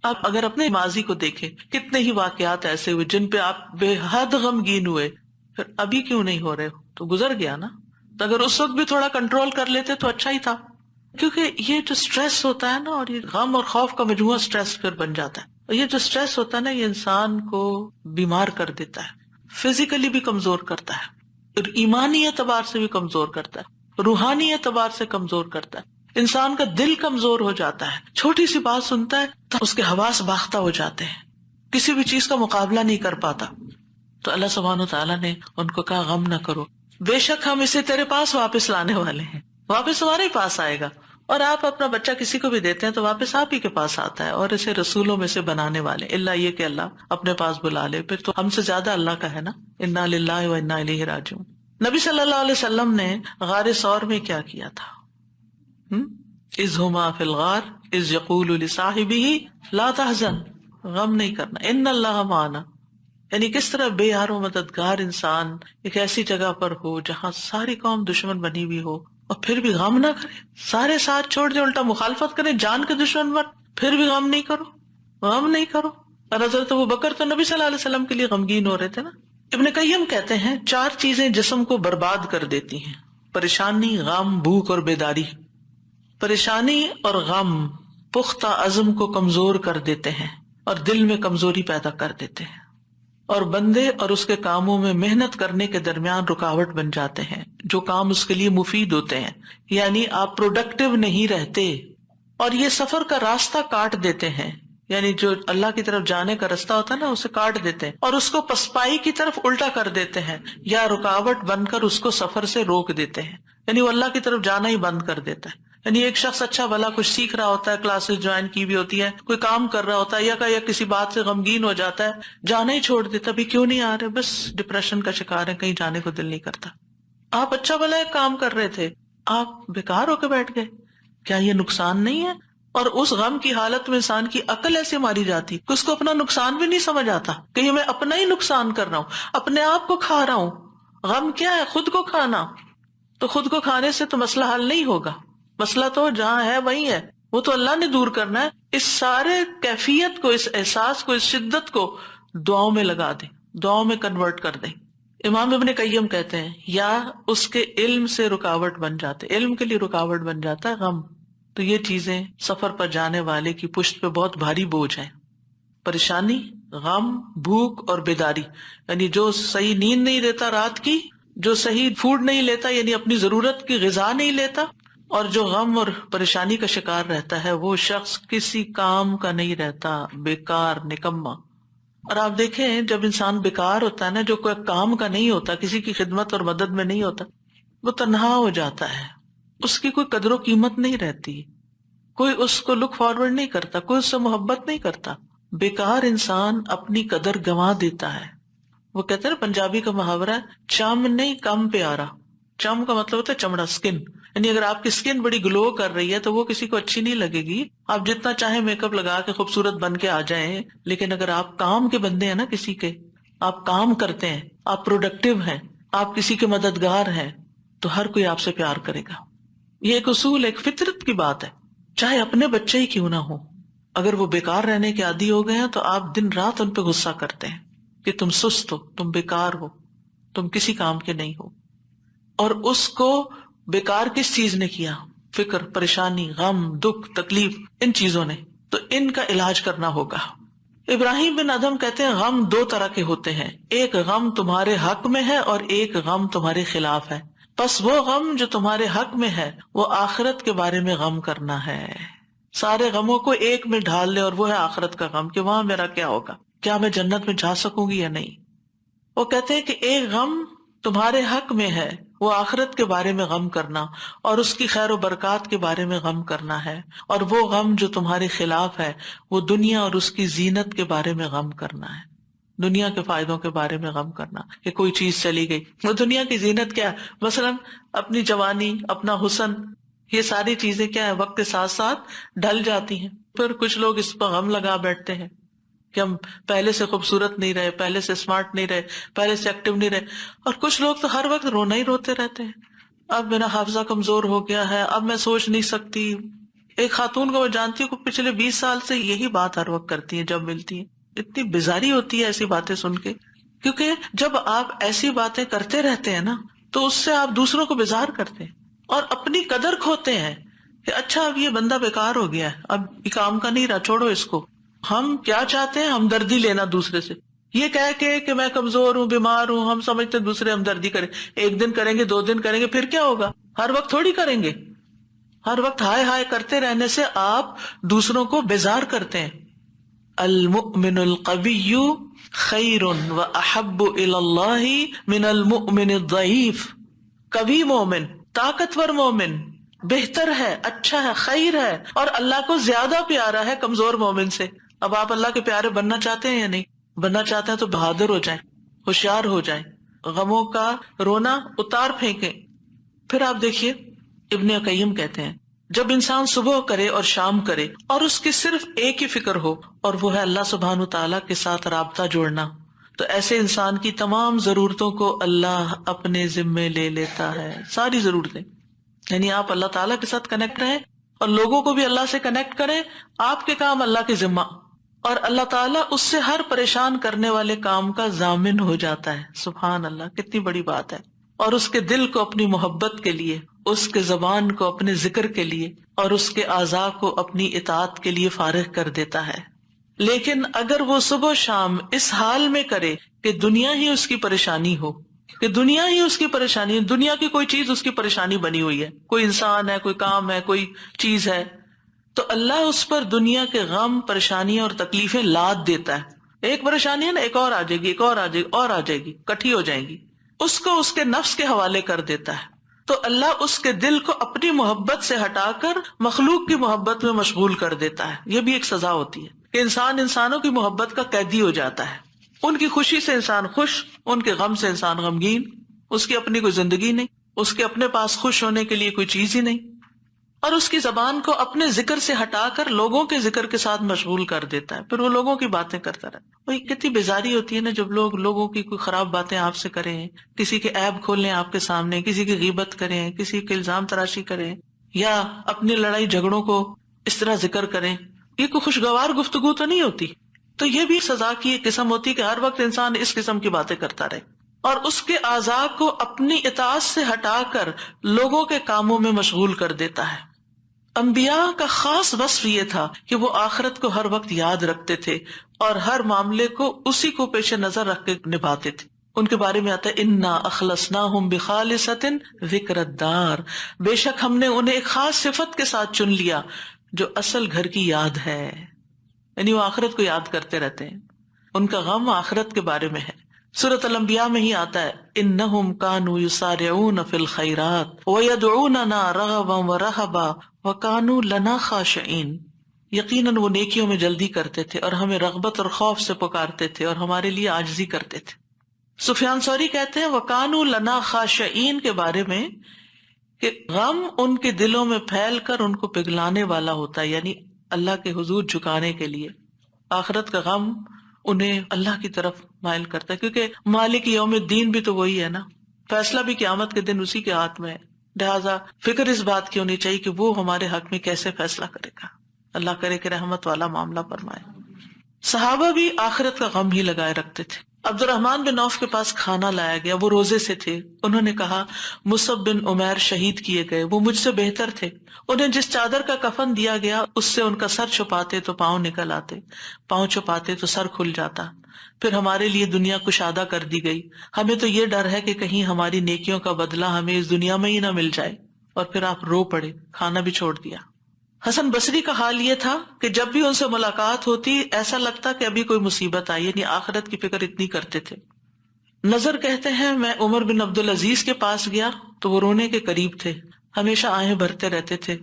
آپ اگر اپنے ماضی کو دیکھیں، کتنے ہی واقعات ایسے ہوئے جن پہ آپ بے حد غمگین ہوئے، پھر ابھی کیوں نہیں ہو رہے؟ تو گزر گیا نا. تو اگر اس وقت بھی تھوڑا کنٹرول کر لیتے تو اچھا ہی تھا. کیونکہ یہ جو سٹریس ہوتا ہے نا، اور یہ غم اور خوف کا مجموعہ سٹریس پھر بن جاتا ہے. اور یہ جو سٹریس ہوتا ہے نا، یہ انسان کو بیمار کر دیتا ہے، فزیکلی بھی کمزور کرتا ہے، اور ایمانی اعتبار سے بھی کمزور کرتا ہے، روحانی اعتبار سے کمزور کرتا ہے. انسان کا دل کمزور ہو جاتا ہے، چھوٹی سی بات سنتا ہے تو اس کے حواس باختہ ہو جاتے ہیں، کسی بھی چیز کا مقابلہ نہیں کر پاتا. تو اللہ سبحانہ و تعالیٰ نے ان کو کہا غم نہ کرو، بے شک ہم اسے تیرے پاس واپس لانے والے ہیں، واپس ہمارے ہی پاس آئے گا. اور آپ اپنا بچہ کسی کو بھی دیتے ہیں تو واپس آپ ہی کے پاس آتا ہے، اور اسے رسولوں میں سے بنانے والے، اللہ یہ کہ اللہ اپنے پاس بلا لے، پھر تو ہم سے زیادہ اللہ کا ہے نا. انا للہ و انا الیہ راجعون. نبی صلی اللہ علیہ وسلم نے غار ثور میں کیا کیا تھا؟ اذ ہما فی الغار اذ یقول لصاحبہ لا تحزن، غم نہیں کرنا، ان اللہ معنا. یعنی کس طرح بے یار و مددگار انسان ایک ایسی جگہ پر ہو جہاں ساری قوم دشمن بنی ہوئی ہو، اور پھر بھی غم نہ کرے، سارے ساتھ چھوڑ دے، الٹا مخالفت کرے، جان کے دشمن بن، پھر بھی غم نہیں کرو، غم نہیں کرو. اور حضرت ابوبکر تو نبی صلی اللہ علیہ وسلم کے لیے غمگین ہو رہے تھے نا. ابن قیم کہتے ہیں 4 چیزیں جسم کو برباد کر دیتی ہیں: پریشانی، غم، بھوک اور بیداری. پریشانی اور غم پختہ عزم کو کمزور کر دیتے ہیں اور دل میں کمزوری پیدا کر دیتے ہیں، اور بندے اور اس کے کاموں میں محنت کرنے کے درمیان رکاوٹ بن جاتے ہیں جو کام اس کے لیے مفید ہوتے ہیں. یعنی آپ پروڈکٹیو نہیں رہتے، اور یہ سفر کا راستہ کاٹ دیتے ہیں. یعنی جو اللہ کی طرف جانے کا راستہ ہوتا ہے نا، اسے کاٹ دیتے ہیں اور اس کو پسپائی کی طرف الٹا کر دیتے ہیں، یا رکاوٹ بن کر اس کو سفر سے روک دیتے ہیں. یعنی وہ اللہ کی طرف جانا ہی بند کر دیتا ہے. یعنی ایک شخص اچھا بھلا کچھ سیکھ رہا ہوتا ہے، کلاسز جوائن کی بھی ہوتی ہے، کوئی کام کر رہا ہوتا ہے، یا کسی بات سے غمگین ہو جاتا ہے، جانا ہی چھوڑ دیتا. ابھی کیوں نہیں آ رہے؟ بس ڈپریشن کا شکار ہے، کہیں جانے کو دل نہیں کرتا. آپ اچھا بھلا ایک کام کر رہے تھے، آپ بیکار ہو کے بیٹھ گئے، کیا یہ نقصان نہیں ہے؟ اور اس غم کی حالت میں انسان کی عقل ایسے ماری جاتی کہ اس کو اپنا نقصان بھی نہیں سمجھ آتا، کہ میں اپنا ہی نقصان کر رہا ہوں، اپنے آپ کو کھا رہا ہوں. غم کیا ہے؟ خود کو کھانا. تو خود کو کھانے سے تو مسئلہ حل نہیں ہوگا، مسئلہ تو جہاں ہے وہی ہے، وہ تو اللہ نے دور کرنا ہے. اس سارے کیفیت کو، اس احساس کو، اس شدت کو دعاؤں میں لگا دیں، دعاؤں میں کنورٹ کر دیں. امام ابن قیم کہتے ہیں یا اس کے علم سے رکاوٹ بن جاتے، علم کے لیے رکاوٹ بن جاتا ہے غم. تو یہ چیزیں سفر پر جانے والے کی پشت پہ بہت بھاری بوجھ ہیں. پریشانی، غم، بھوک اور بیداری. یعنی جو صحیح نیند نہیں لیتا رات کی، جو صحیح فوڈ نہیں لیتا، یعنی اپنی ضرورت کی غذا نہیں لیتا، اور جو غم اور پریشانی کا شکار رہتا ہے، وہ شخص کسی کام کا نہیں رہتا، بیکار، نکما. اور آپ دیکھیں جب انسان بیکار ہوتا ہے نا، جو کوئی کام کا نہیں ہوتا، کسی کی خدمت اور مدد میں نہیں ہوتا، وہ تنہا ہو جاتا ہے، اس کی کوئی قدر و قیمت نہیں رہتی. کوئی اس کو لک فارورڈ نہیں کرتا، کوئی اس سے محبت نہیں کرتا. بیکار انسان اپنی قدر گنوا دیتا ہے. وہ کہتے ہیں پنجابی کا محاورہ ہے، چم نہیں کم پیارا. چم کا مطلب ہوتا ہے چمڑا، اسکن. یعنی اگر آپ کی اسکن بڑی گلو کر رہی ہے تو وہ کسی کو اچھی نہیں لگے گی. آپ جتنا چاہیں میک اپ لگا کے خوبصورت بن کے آ جائیں، لیکن اگر آپ کام کے بندے ہیں نا، کسی کے آپ کام کرتے ہیں، آپ پروڈکٹیو ہیں، آپ کسی کے مددگار ہیں، تو ہر کوئی آپ سے پیار کرے گا. یہ ایک اصول، ایک فطرت کی بات ہے. چاہے اپنے بچے ہی کیوں نہ ہو، اگر وہ بیکار رہنے کے عادی ہو گئے ہیں تو آپ دن رات ان پہ غصہ کرتے ہیں کہ تم سست ہو، تم بیکار ہو، تم کسی کام کے نہیں ہو. اور اس کو بیکار کس چیز نے کیا؟ فکر، پریشانی، غم، دکھ، تکلیف، ان چیزوں نے. تو ان کا علاج کرنا ہوگا. ابراہیم بن ادہم کہتے ہیں غم دو طرح کے ہوتے ہیں، ایک غم تمہارے حق میں ہے اور ایک غم تمہارے خلاف ہے. پس وہ غم جو تمہارے حق میں ہے وہ آخرت کے بارے میں غم کرنا ہے. سارے غموں کو ایک میں ڈھال لے، اور وہ ہے آخرت کا غم کہ وہاں میرا کیا ہوگا، کیا میں جنت میں جا سکوں گی یا نہیں. وہ کہتے ہیں کہ ایک غم تمہارے حق میں ہے، وہ آخرت کے بارے میں غم کرنا اور اس کی خیر و برکات کے بارے میں غم کرنا ہے. اور وہ غم جو تمہارے خلاف ہے وہ دنیا اور اس کی زینت کے بارے میں غم کرنا ہے. دنیا کے فائدوں کے بارے میں غم کرنا کہ کوئی چیز چلی گئی. وہ دنیا کی زینت کیا ہے؟ مثلاً اپنی جوانی، اپنا حسن، یہ ساری چیزیں کیا ہے، وقت کے ساتھ ساتھ ڈھل جاتی ہیں. پھر کچھ لوگ اس پر غم لگا بیٹھتے ہیں کہ ہم پہلے سے خوبصورت نہیں رہے، پہلے سے اسمارٹ نہیں رہے، پہلے سے ایکٹیو نہیں رہے. اور کچھ لوگ تو ہر وقت رونا ہی روتے رہتے ہیں، اب میرا حافظہ کمزور ہو گیا ہے، اب میں سوچ نہیں سکتی. ایک خاتون کو میں جانتی ہوں کہ پچھلے 20 سال سے یہی بات ہر وقت کرتی ہے جب ملتی ہے. اتنی بیزاری ہوتی ہے ایسی باتیں سن کے، کیونکہ جب آپ ایسی باتیں کرتے رہتے ہیں نا تو اس سے آپ دوسروں کو بیزار کرتے ہیں اور اپنی قدر کھوتے ہیں کہ اچھا اب یہ بندہ بیکار ہو گیا ہے، اب یہ کام کا نہیں رہا، چھوڑو اس کو. ہم کیا چاہتے ہیں؟ ہمدردی لینا دوسرے سے، یہ کہہ کے کہ میں کمزور ہوں، بیمار ہوں. ہم سمجھتے ہیں دوسرے ہمدردی کریں، ایک دن کریں گے، 2 دن کریں گے، پھر کیا ہوگا؟ ہر وقت تھوڑی کریں گے. ہر وقت ہائے ہائے کرتے رہنے سے آپ دوسروں کو بیزار کرتے ہیں. المؤمن القوی خیر و احب الی اللہ من المؤمن الضعیف. کبھی مومن، طاقتور مومن بہتر ہے، اچھا ہے، خیر ہے، اور اللہ کو زیادہ پیارا ہے کمزور مومن سے. اب آپ اللہ کے پیارے بننا چاہتے ہیں یا نہیں؟ بننا چاہتے ہیں تو بہادر ہو جائیں، ہوشیار ہو جائیں، غموں کا رونا اتار پھینکیں. پھر آپ دیکھیے ابن قیم کہتے ہیں جب انسان صبح کرے اور شام کرے اور اس کی صرف ایک ہی فکر ہو اور وہ ہے اللہ سبحانہ وتعالیٰ کے ساتھ رابطہ جوڑنا، تو ایسے انسان کی تمام ضرورتوں کو اللہ اپنے ذمے لے لیتا ہے. ساری ضرورتیں، یعنی آپ اللہ تعالیٰ کے ساتھ کنیکٹ رہیں اور لوگوں کو بھی اللہ سے کنیکٹ کریں. آپ کے کام اللہ کے ذمہ، اور اللہ تعالیٰ اس سے ہر پریشان کرنے والے کام کا ضامن ہو جاتا ہے. سبحان اللہ، کتنی بڑی بات ہے. اور اس کے دل کو اپنی محبت کے لیے، اس کے زبان کو اپنے ذکر کے لیے، اور اس کے اعضاء کو اپنی اطاعت کے لیے فارغ کر دیتا ہے. لیکن اگر وہ صبح شام اس حال میں کرے کہ دنیا ہی اس کی پریشانی ہو، کہ دنیا ہی اس کی پریشانی، دنیا کی کوئی چیز اس کی پریشانی بنی ہوئی ہے، کوئی انسان ہے، کوئی کام ہے، کوئی چیز ہے، تو اللہ اس پر دنیا کے غم، پریشانیاں اور تکلیفیں لاد دیتا ہے. ایک پریشانی ہے نا، ایک اور آ جائے گی، ایک اور آ جائے گی، اور آ جائے گی، کٹھی ہو جائیں گی. اس کو اس کے نفس کے حوالے کر دیتا ہے. تو اللہ اس کے دل کو اپنی محبت سے ہٹا کر مخلوق کی محبت میں مشغول کر دیتا ہے. یہ بھی ایک سزا ہوتی ہے کہ انسان انسانوں کی محبت کا قیدی ہو جاتا ہے. ان کی خوشی سے انسان خوش، ان کے غم سے انسان غمگین. اس کی اپنی کوئی زندگی نہیں، اس کے اپنے پاس خوش ہونے کے لیے کوئی چیز ہی نہیں، اور اس کی زبان کو اپنے ذکر سے ہٹا کر لوگوں کے ذکر کے ساتھ مشغول کر دیتا ہے. پھر وہ لوگوں کی باتیں کرتا رہتا ہے. وہی کتنی بیزاری ہوتی ہے نا جب لوگوں کی کوئی خراب باتیں آپ سے کریں، کسی کے عیب کھولیں آپ کے سامنے، کسی کی غیبت کریں، کسی کے الزام تراشی کریں، یا اپنی لڑائی جھگڑوں کو اس طرح ذکر کریں. یہ کوئی خوشگوار گفتگو تو نہیں ہوتی. تو یہ بھی سزا کی ایک قسم ہوتی ہے کہ ہر وقت انسان اس قسم کی باتیں کرتا رہے اور اس کے اعضاء کو اپنی اطاعت سے ہٹا کر لوگوں کے کاموں میں مشغول کر دیتا ہے. انبیاء کا خاص وصف یہ تھا کہ وہ آخرت کو ہر وقت یاد رکھتے تھے اور ہر معاملے کو اسی کو پیش نظر رکھ کے نبھاتے تھے. ان کے بارے میں آتا ہے انا اخلصناہم بخالصۃ ذکر الدار، بے شک ہم نے انہیں ایک خاص صفت کے ساتھ چن لیا جو اصل گھر کی یاد ہے. یعنی وہ آخرت کو یاد کرتے رہتے ہیں، ان کا غم آخرت کے بارے میں ہے. سورۃ الانبیاء میں ہی آتا ہے انہم کانوا یسارعون فی الخیرات ویدعوننا رغبا ورہبا وکانوا لنا خاشعین، یقیناً وہ نیکیوں میں جلدی کرتے تھے اور ہمیں رغبت اور خوف سے پکارتے تھے اور ہمارے لیے عاجزی کرتے تھے۔ سفیان ثوری کہتے ہیں وَكَانُوا لَنَا خَاشِعِينَ کے بارے میں کہ غم ان کے دلوں میں پھیل کر ان کو پگھلانے والا ہوتا ہے، یعنی اللہ کے حضور جھکانے کے لیے۔ آخرت کا غم انہیں اللہ کی طرف مائل کرتا ہے، کیونکہ مالک یوم الدین بھی تو وہی ہے نا، فیصلہ بھی قیامت کے دن اسی کے ہاتھ میں ہے، لہٰذا فکر اس بات کی ہونی چاہیے کہ وہ ہمارے حق میں کیسے فیصلہ کرے گا۔ اللہ کرے کہ رحمت والا معاملہ فرمائے۔ صحابہ بھی آخرت کا غم ہی لگائے رکھتے تھے۔ عبد الرحمن بن عوف کے پاس کھانا لایا گیا، وہ روزے سے تھے۔ انہوں نے کہا مصعب بن عمیر شہید کیے گئے، وہ مجھ سے بہتر تھے، انہیں جس چادر کا کفن دیا گیا اس سے ان کا سر چھپاتے تو پاؤں نکل آتے، پاؤں چھپاتے تو سر کھل جاتا، پھر ہمارے لیے دنیا کشادہ کر دی گئی، ہمیں تو یہ ڈر ہے کہ کہیں ہماری نیکیوں کا بدلہ ہمیں اس دنیا میں ہی نہ مل جائے۔ اور پھر آپ رو پڑے، کھانا بھی چھوڑ دیا۔ حسن بصری کا حال یہ تھا کہ جب بھی ان سے ملاقات ہوتی ایسا لگتا کہ ابھی کوئی مصیبت آئی، یعنی آخرت کی فکر اتنی کرتے تھے۔ نظر کہتے ہیں میں عمر بن عبدالعزیز کے پاس گیا تو وہ رونے کے قریب تھے، ہمیشہ آہیں بھرتے رہتے تھے،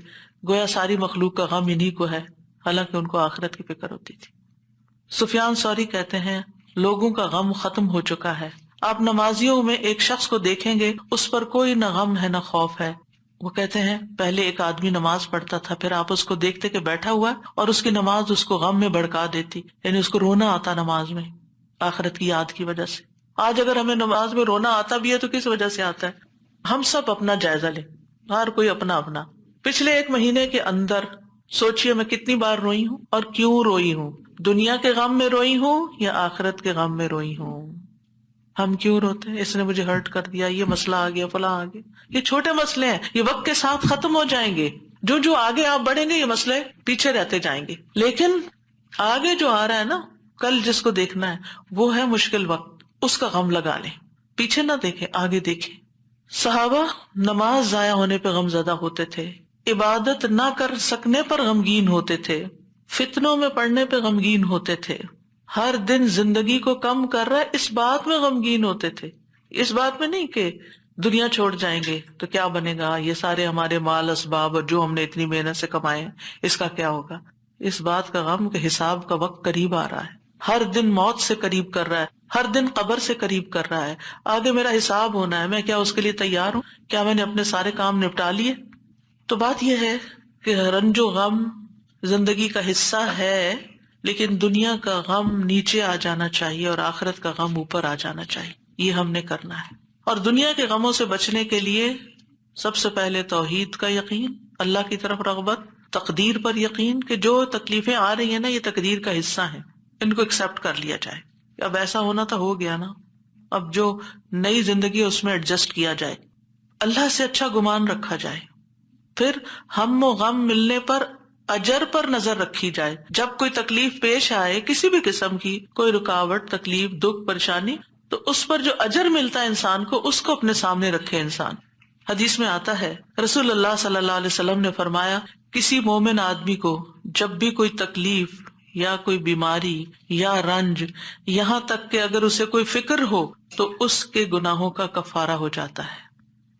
گویا ساری مخلوق کا غم انہی کو ہے، حالانکہ ان کو آخرت کی فکر ہوتی تھی۔ سفیان ثوری کہتے ہیں لوگوں کا غم ختم ہو چکا ہے، آپ نمازیوں میں ایک شخص کو دیکھیں گے اس پر کوئی نہ غم ہے نہ خوف ہے۔ وہ کہتے ہیں پہلے ایک آدمی نماز پڑھتا تھا، پھر آپ اس کو دیکھتے کہ بیٹھا ہوا اور اس کی نماز اس کو غم میں بھڑکا دیتی، یعنی اس کو رونا آتا نماز میں آخرت کی یاد کی وجہ سے۔ آج اگر ہمیں نماز میں رونا آتا بھی ہے تو کس وجہ سے آتا ہے؟ ہم سب اپنا جائزہ لیں، ہر کوئی اپنا اپنا۔ پچھلے ایک مہینے کے اندر سوچئے میں کتنی بار روئی ہوں اور کیوں روئی ہوں، دنیا کے غم میں روئی ہوں یا آخرت کے غم میں روئی ہوں۔ ہم کیوں روتے ہیں؟ اس نے مجھے ہرٹ کر دیا، یہ مسئلہ آ گیا، فلاں آ گیا۔ یہ چھوٹے مسئلے ہیں، یہ وقت کے ساتھ ختم ہو جائیں گے، جو جو آگے آپ بڑھیں گے یہ مسئلے پیچھے رہتے جائیں گے۔ لیکن آگے جو آ رہا ہے نا، کل جس کو دیکھنا ہے وہ ہے مشکل وقت، اس کا غم لگا لیں، پیچھے نہ دیکھیں آگے دیکھیں۔ صحابہ نماز ضائع ہونے پہ غم زدہ ہوتے تھے، عبادت نہ کر سکنے پر غمگین ہوتے تھے، فتنوں میں پڑنے پہ غمگین ہوتے تھے، ہر دن زندگی کو کم کر رہا ہے اس بات میں غمگین ہوتے تھے، اس بات میں نہیں کہ دنیا چھوڑ جائیں گے تو کیا بنے گا، یہ سارے ہمارے مال اسباب اور جو ہم نے اتنی محنت سے کمائے ہیں اس کا کیا ہوگا۔ اس بات کا غم کہ حساب کا وقت قریب آ رہا ہے، ہر دن موت سے قریب کر رہا ہے، ہر دن قبر سے قریب کر رہا ہے، آگے میرا حساب ہونا ہے، میں کیا اس کے لیے تیار ہوں؟ کیا میں نے اپنے سارے کام نپٹا لیے؟ تو بات یہ ہے کہ رنج و غم زندگی کا حصہ ہے، لیکن دنیا کا غم نیچے آ جانا چاہیے اور آخرت کا غم اوپر آ جانا چاہیے، یہ ہم نے کرنا ہے۔ اور دنیا کے غموں سے بچنے کے لیے سب سے پہلے توحید کا یقین، اللہ کی طرف رغبت، تقدیر پر یقین کہ جو تکلیفیں آ رہی ہیں نا یہ تقدیر کا حصہ ہیں، ان کو ایکسپٹ کر لیا جائے، اب ایسا ہونا تھا ہو گیا نا، اب جو نئی زندگی ہے اس میں ایڈجسٹ کیا جائے، اللہ سے اچھا گمان رکھا جائے، پھر ہم و غم ملنے پر اجر پر نظر رکھی جائے۔ جب کوئی تکلیف پیش آئے کسی بھی قسم کی، کوئی رکاوٹ، تکلیف، دکھ، پریشانی، تو اس پر جو اجر ملتا ہے انسان کو اس کو اپنے سامنے رکھے انسان۔ حدیث میں آتا ہے رسول اللہ صلی اللہ علیہ وسلم نے فرمایا کسی مومن آدمی کو جب بھی کوئی تکلیف یا کوئی بیماری یا رنج، یہاں تک کہ اگر اسے کوئی فکر ہو تو اس کے گناہوں کا کفارہ ہو جاتا ہے۔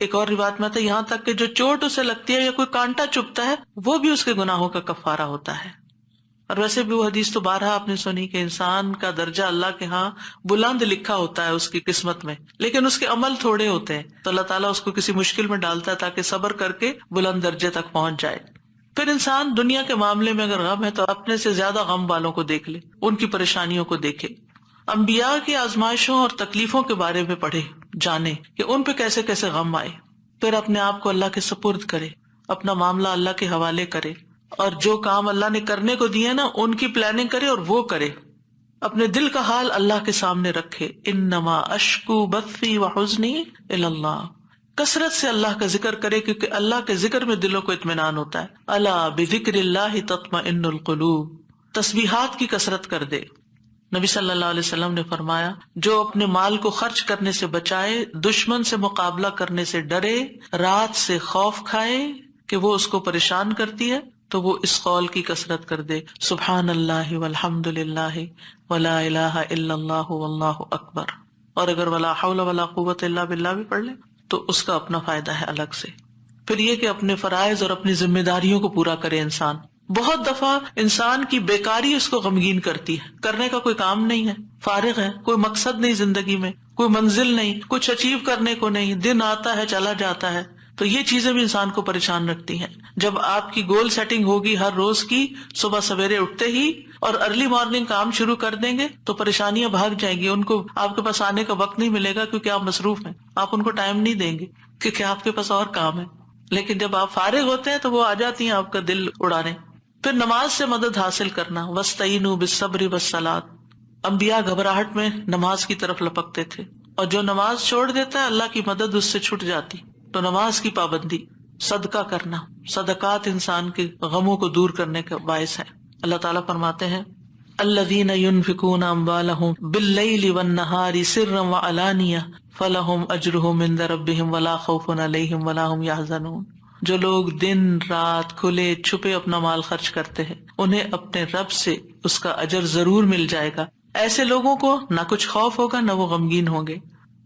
ایک اور روایت میں آتا ہے یہاں تک کہ جو چوٹ اسے لگتی ہے یا کوئی کانٹا چبھتا ہے وہ بھی اس کے گناہوں کا کفارہ ہوتا ہے۔ اور ویسے بھی وہ حدیث تو بارہا آپ نے سنی کہ انسان کا درجہ اللہ کے ہاں بلند لکھا ہوتا ہے اس کی قسمت میں، لیکن اس کے عمل تھوڑے ہوتے ہیں، تو اللہ تعالیٰ اس کو کسی مشکل میں ڈالتا ہے تاکہ صبر کر کے بلند درجے تک پہنچ جائے۔ پھر انسان دنیا کے معاملے میں اگر غم ہے تو اپنے سے زیادہ غم والوں کو دیکھ لے، ان کی پریشانیوں کو دیکھے، انبیاء کی آزمائشوں اور تکلیفوں کے بارے میں پڑھے، جانے کہ ان پہ کیسے کیسے غم آئے، پھر اپنے آپ کو اللہ کے سپرد کرے، اپنا معاملہ اللہ کے حوالے کرے، اور جو کام اللہ نے کرنے کو دیے نا ان کی پلاننگ کرے اور وہ کرے، اپنے دل کا حال اللہ کے سامنے رکھے۔ انما اشکو بثی وحزنی الی اللہ، کثرت سے اللہ کا ذکر کرے کیونکہ اللہ کے ذکر میں دلوں کو اطمینان ہوتا ہے۔ الا بذکر اللہ تطمئن القلوب، تسبیحات کی کثرت کر دے۔ نبی صلی اللہ علیہ وسلم نے فرمایا جو اپنے مال کو خرچ کرنے سے بچائے، دشمن سے مقابلہ کرنے سے ڈرے، رات سے خوف کھائے کہ وہ اس کو پریشان کرتی ہے، تو وہ اس قول کی کثرت کر دے سبحان اللہ والحمد للہ ولا الہ الا اللہ واللہ اکبر۔ اور اگر ولا حول ولا قوت الا باللہ بھی پڑھ لیں تو اس کا اپنا فائدہ ہے الگ سے. پھر یہ کہ اپنے فرائض اور اپنی ذمہ داریوں کو پورا کرے انسان. بہت دفعہ انسان کی بیکاری اس کو غمگین کرتی ہے، کرنے کا کوئی کام نہیں ہے، فارغ ہے، کوئی مقصد نہیں زندگی میں، کوئی منزل نہیں، کچھ اچیو کرنے کو نہیں، دن آتا ہے چلا جاتا ہے. تو یہ چیزیں بھی انسان کو پریشان رکھتی ہیں. جب آپ کی گول سیٹنگ ہوگی ہر روز کی، صبح سویرے اٹھتے ہی اور ارلی مارننگ کام شروع کر دیں گے تو پریشانیاں بھاگ جائیں گی. ان کو آپ کے پاس آنے کا وقت نہیں ملے گا کیونکہ آپ مصروف ہیں، آپ ان کو ٹائم نہیں دیں گے کیونکہ آپ کے پاس اور کام ہے. لیکن جب آپ فارغ ہوتے ہیں تو وہ آ جاتی ہیں آپ کا دل اڑانے. پھر نماز سے مدد حاصل کرنا، وَاسْتَعِينُوا بِالصَّبْرِ وَالصَّلَاةِ. انبیاء گھبراہٹ میں نماز کی طرف لپکتے تھے، اور جو نماز چھوڑ دیتا ہے اللہ کی مدد اس سے چھٹ جاتی. تو نماز کی پابندی، صدقہ کرنا، صدقات انسان کے غموں کو دور کرنے کا باعث ہے. اللہ تعالیٰ فرماتے ہیں الذین ينفقون اموالهم باللیل والنہار سرا وعلانیہ فلہم اجرہم عند ربہم ولا خوف علیہم ولا ہم یحزنون. جو لوگ دن رات کھلے چھپے اپنا مال خرچ کرتے ہیں انہیں اپنے رب سے اس کا اجر ضرور مل جائے گا. ایسے لوگوں کو نہ کچھ خوف ہوگا نہ وہ غمگین ہوں گے.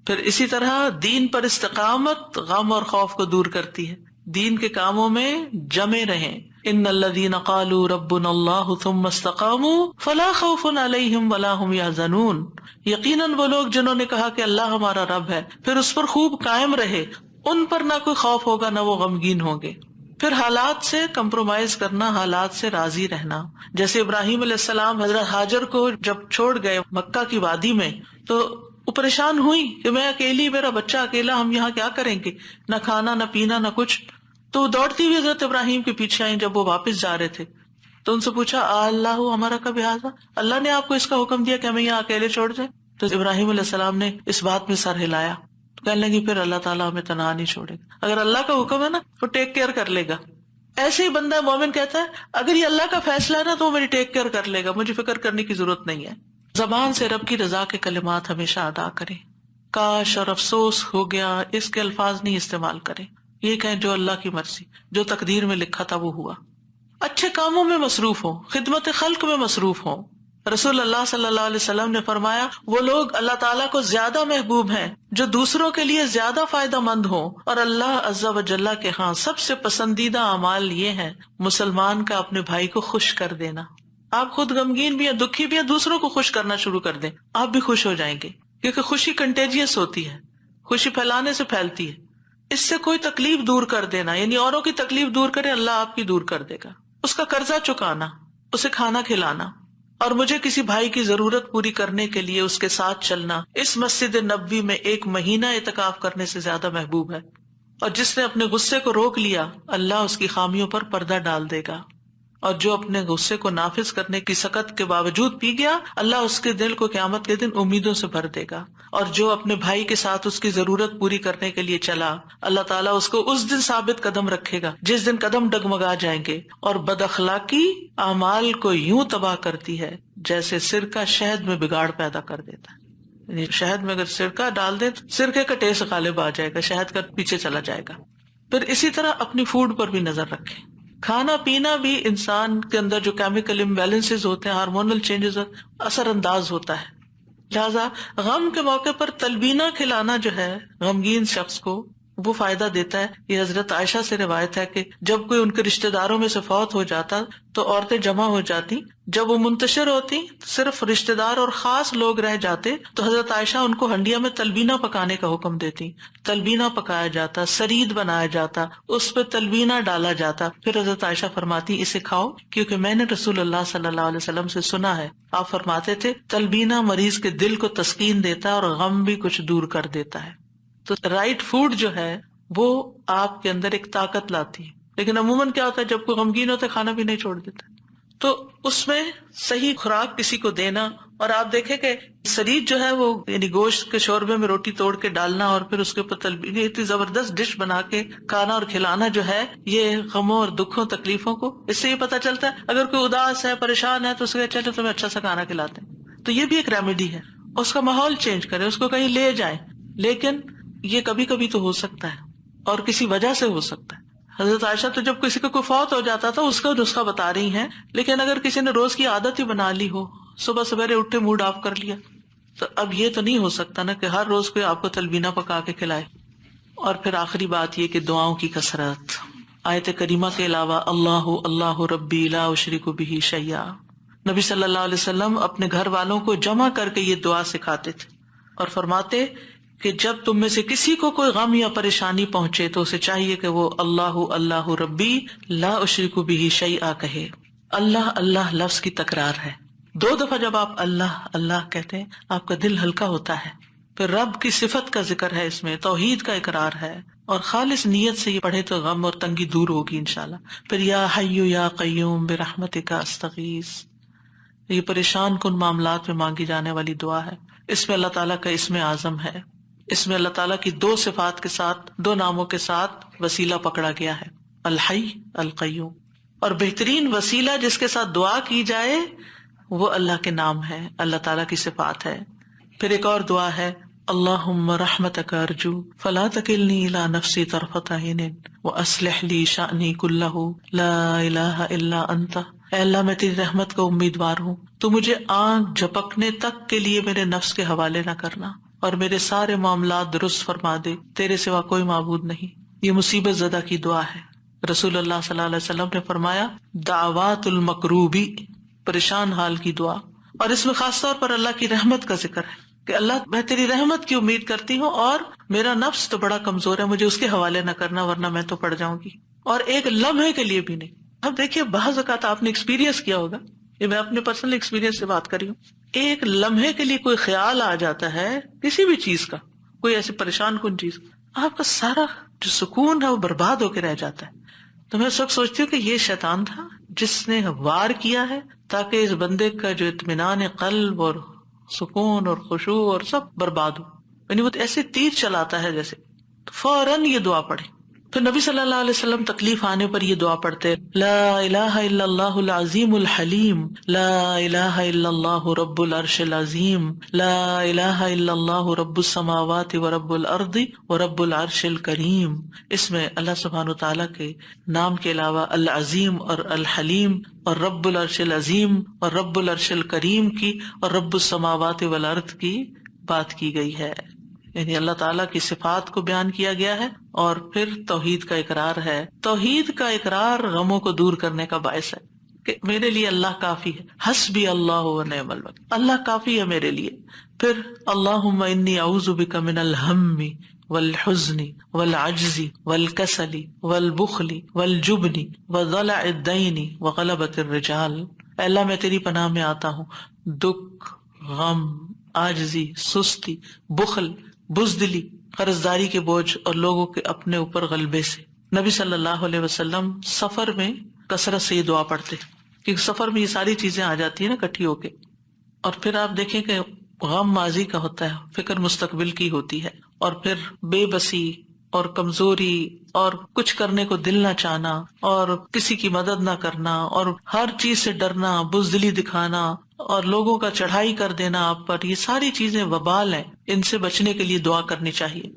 پھر اسی طرح دین پر استقامت غم اور خوف کو دور کرتی ہے. دین کے کاموں میں جمے رہیں. ان الذین قالوا ربنا اللہ ثم استقاموا فلا خوف علیہم ولا هم یحزنون. یقیناً وہ لوگ جنہوں نے کہا کہ اللہ ہمارا رب ہے پھر اس پر خوب قائم رہے، ان پر نہ کوئی خوف ہوگا نہ وہ غمگین ہوں گے. پھر حالات سے کمپرومائز کرنا، حالات سے راضی رہنا. جیسے ابراہیم علیہ السلام حضرت ہاجر کو جب چھوڑ گئے مکہ کی وادی میں تو وہ پریشان ہوئی کہ میں اکیلی، میرا بچہ اکیلا، ہم یہاں کیا کریں گے، نہ کھانا نہ پینا نہ کچھ. تو وہ دوڑتی ہوئی حضرت ابراہیم کے پیچھے آئیں. جب وہ واپس جا رہے تھے تو ان سے پوچھا اللہ ہمارا کب حاضر، اللہ نے آپ کو اس کا حکم دیا کہ ہمیں یہاں اکیلے چھوڑ جائیں؟ تو ابراہیم علیہ السلام نے اس بات میں سر ہلایا. کہنے لگی پھر اللہ تعالیٰ ہمیں تنہا نہیں چھوڑے گا، اگر اللہ کا حکم ہے نا وہ ٹیک کیئر کر لے گا. ایسے ہی بندہ مومن کہتا ہے اگر یہ اللہ کا فیصلہ ہے نا تو وہ میری ٹیک کیئر کر لے گا، مجھے فکر کرنے کی ضرورت نہیں ہے. زبان سے رب کی رضا کے کلمات ہمیشہ ادا کریں. کاش اور افسوس ہو گیا اس کے الفاظ نہیں استعمال کریں. یہ کہیں جو اللہ کی مرضی، جو تقدیر میں لکھا تھا وہ ہوا. اچھے کاموں میں مصروف ہوں، خدمت خلق میں مصروف ہوں. رسول اللہ صلی اللہ علیہ وسلم نے فرمایا وہ لوگ اللہ تعالیٰ کو زیادہ محبوب ہیں جو دوسروں کے لیے زیادہ فائدہ مند ہوں، اور اللہ عز و جل کے ہاں سب سے پسندیدہ اعمال یہ ہیں مسلمان کا اپنے بھائی کو خوش کر دینا. آپ خود غمگین بھی ہیں، دکھی بھی ہیں، دوسروں کو خوش کرنا شروع کر دیں، آپ بھی خوش ہو جائیں گے. کیونکہ خوشی کنٹیجیس ہوتی ہے، خوشی پھیلانے سے پھیلتی ہے. اس سے کوئی تکلیف دور کر دینا، یعنی اوروں کی تکلیف دور کرے اللہ آپ کی دور کر دے گا. اس کا قرضہ چکانا، اسے کھانا کھلانا، اور مجھے کسی بھائی کی ضرورت پوری کرنے کے لیے اس کے ساتھ چلنا اس مسجد نبوی میں 1 مہینہ اعتکاف کرنے سے زیادہ محبوب ہے. اور جس نے اپنے غصے کو روک لیا اللہ اس کی خامیوں پر پردہ ڈال دے گا، اور جو اپنے غصے کو نافذ کرنے کی سخت کے باوجود پی گیا اللہ اس کے دل کو قیامت کے دن امیدوں سے بھر دے گا. اور جو اپنے بھائی کے ساتھ اس کی ضرورت پوری کرنے کے لیے چلا اللہ تعالیٰ اس کو اس دن ثابت قدم رکھے گا جس دن قدم ڈگمگا جائیں گے. اور بد اخلاقی اعمال کو یوں تباہ کرتی ہے جیسے سرکہ شہد میں بگاڑ پیدا کر دیتا ہے. یعنی شہد میں اگر سرکہ ڈال دیں تو سرکے کا ٹیسٹ غالب آ جائے گا، شہد کا پیچھے چلا جائے گا. پھر اسی طرح اپنی فوڈ پر بھی نظر رکھیں. کھانا پینا بھی انسان کے اندر جو کیمیکل امبیلنسز ہوتے ہیں، ہارمونل چینجز اثر انداز ہوتا ہے. لہذا غم کے موقع پر تلبینہ کھلانا جو ہے غمگین شخص کو وہ فائدہ دیتا ہے. یہ حضرت عائشہ سے روایت ہے کہ جب کوئی ان کے رشتہ داروں میں سے فوت ہو جاتا تو عورتیں جمع ہو جاتی. جب وہ منتشر ہوتی صرف رشتہ دار اور خاص لوگ رہ جاتے تو حضرت عائشہ ان کو ہنڈیا میں تلبینہ پکانے کا حکم دیتی. تلبینہ پکایا جاتا، سرید بنایا جاتا، اس پہ تلبینہ ڈالا جاتا. پھر حضرت عائشہ فرماتی اسے کھاؤ کیونکہ میں نے رسول اللہ صلی اللہ علیہ وسلم سے سنا ہے آپ فرماتے تھے تلبینہ مریض کے دل کو تسکین دیتا ہے اور غم بھی کچھ دور کر دیتا ہے. تو رائٹ فوڈ جو ہے وہ آپ کے اندر ایک طاقت لاتی ہے. لیکن عموماً کیا ہوتا ہے جب کوئی غمگین ہوتا ہے کھانا بھی نہیں چھوڑ دیتا. تو اس میں صحیح خوراک کسی کو دینا. اور آپ دیکھیں کہ سرید جو ہے وہ یعنی گوشت کے شوربے میں روٹی توڑ کے ڈالنا اور پھر اس کے اوپر تلبینہ، اتنی زبردست ڈش بنا کے کھانا اور کھلانا جو ہے یہ غموں اور دکھوں تکلیفوں کو، اس سے یہ پتہ چلتا ہے اگر کوئی اداس ہے پریشان ہے تو اس کے چلے تمہیں اچھا سا کھانا کھلاتے ہیں. تو یہ بھی ایک ریمیڈی ہے. اس کا ماحول چینج کرے، اس کو کہیں لے جائیں. لیکن یہ کبھی کبھی تو ہو سکتا ہے اور کسی وجہ سے ہو سکتا ہے. حضرت عائشہ تو جب کسی کا کوئی فوت ہو جاتا تھا اس کا نسخہ بتا رہی ہیں. لیکن اگر کسی نے روز کی عادت ہی بنا لی ہو، صبح سویرے اٹھے موڈ آف کر لیا تو اب یہ تو نہیں ہو سکتا نا کہ ہر روز کوئی آپ کو تلبینہ پکا کے کھلائے. اور پھر آخری بات یہ کہ دعاؤں کی کثرت. آیت کریمہ کے علاوہ اللہ اللہ ربی لا اشرک بہ شیئا، نبی صلی اللہ علیہ وسلم اپنے گھر والوں کو جمع کر کے یہ دعا سکھاتے تھے اور فرماتے کہ جب تم میں سے کسی کو کوئی غم یا پریشانی پہنچے تو اسے چاہیے کہ وہ اللہ اللہ ربی لا اشرک بہ شیئا کہے. اللہ اللہ لفظ کی تکرار ہے. 2 دفعہ جب آپ اللہ اللہ کہتے ہیں آپ کا دل ہلکا ہوتا ہے. پھر رب کی صفت کا ذکر ہے، اس میں توحید کا اقرار ہے، اور خالص نیت سے یہ پڑھے تو غم اور تنگی دور ہوگی انشاءاللہ. پھر یا حی یا قیوم برحمتک استغیث، یہ پریشان کن معاملات میں مانگی جانے والی دعا ہے. اس میں اللہ تعالیٰ کا اسم اعظم ہے، اس میں اللہ تعالیٰ کی 2 صفات کے ساتھ 2 ناموں کے ساتھ وسیلہ پکڑا گیا ہے، الحی القیوم. اور بہترین وسیلہ جس کے ساتھ دعا کی جائے وہ اللہ کے نام ہے، اللہ تعالیٰ کی صفات ہے. پھر ایک اور دعا ہے اللہم رحمتک ارجو فلا تکلنی الی نفسی طرفۃ عین واصلح لی شأنی کلہ لا الہ الا انت. اے اللہ میں تیری رحمت کا امیدوار ہوں، تو مجھے آنکھ جھپکنے تک کے لیے میرے نفس کے حوالے نہ کرنا اور میرے سارے معاملات درست فرما دے، تیرے سوا کوئی معبود نہیں. یہ مصیبت زدہ کی دعا ہے. رسول اللہ صلی اللہ علیہ وسلم نے فرمایا دعوات المکروبی، پریشان حال کی دعا. اور اس میں خاص طور پر اللہ کی رحمت کا ذکر ہے کہ اللہ میں تیری رحمت کی امید کرتی ہوں اور میرا نفس تو بڑا کمزور ہے، مجھے اس کے حوالے نہ کرنا ورنہ میں تو پڑ جاؤں گی. اور ایک لمحے کے لیے بھی نہیں. اب دیکھیے بعض اوقات آپ نے ایکسپیرینس کیا ہوگا، یہ میں اپنے پرسنل ایکسپیرینس سے بات کر رہی ہوں، ایک لمحے کے لیے کوئی خیال آ جاتا ہے کسی بھی چیز کا، کوئی ایسی پریشان کن چیز، آپ کا سارا جو سکون ہے وہ برباد ہو کے رہ جاتا ہے. تو میں اس وقت سوچتی ہوں کہ یہ شیطان تھا جس نے وار کیا ہے تاکہ اس بندے کا جو اطمینان قلب اور سکون اور خشوع اور سب برباد ہو. یعنی وہ ایسے تیر چلاتا ہے جیسے. فوراً یہ دعا پڑھے. پھر نبی صلی اللہ علیہ وسلم تکلیف آنے پر یہ دعا پڑھتے لا الہ الا اللہ العظیم الحلیم، لا الہ الا اللہ رب العرش العظیم، لا الہ الا اللہ رب السماوات ورب الارض ورب العرش الکریم. اس میں اللہ سبحانہ وتعالیٰ کے نام کے علاوہ العظیم اور الحلیم اور رب العرش العظیم اور رب العرش الکریم کی اور رب السماوات والارض کی بات کی گئی ہے. یعنی اللہ تعالیٰ کی صفات کو بیان کیا گیا ہے اور پھر توحید کا اقرار ہے. توحید کا اقرار غموں کو دور کرنے کا باعث ہے کہ میرے لیے اللہ کافی ہے، حسبی اللہ ونعم الوکیل، اللہ کافی ہے میرے لیے. پھر اللہم انی اعوذ بک من الہم والحزن والعجز والکسل والبخل والجبن وضلع الدین وغلبۃ الرجال. اے اللہ میں تیری پناہ میں آتا ہوں دکھ، غم، عاجزی، سستی، بخل، بزدلی، قرضداری کے بوجھ اور لوگوں کے اپنے اوپر غلبے سے. نبی صلی اللہ علیہ وسلم سفر میں کثرت سے یہ دعا پڑھتے کیونکہ سفر میں یہ ساری چیزیں آ جاتی ہیں نا اکٹھی ہو کے. اور پھر آپ دیکھیں کہ غم ماضی کا ہوتا ہے، فکر مستقبل کی ہوتی ہے، اور پھر بے بسی اور کمزوری اور کچھ کرنے کو دل نہ چاہنا اور کسی کی مدد نہ کرنا اور ہر چیز سے ڈرنا، بزدلی دکھانا اور لوگوں کا چڑھائی کر دینا آپ پر، یہ ساری چیزیں وبال ہیں. ان سے بچنے کے لیے دعا کرنی چاہیے.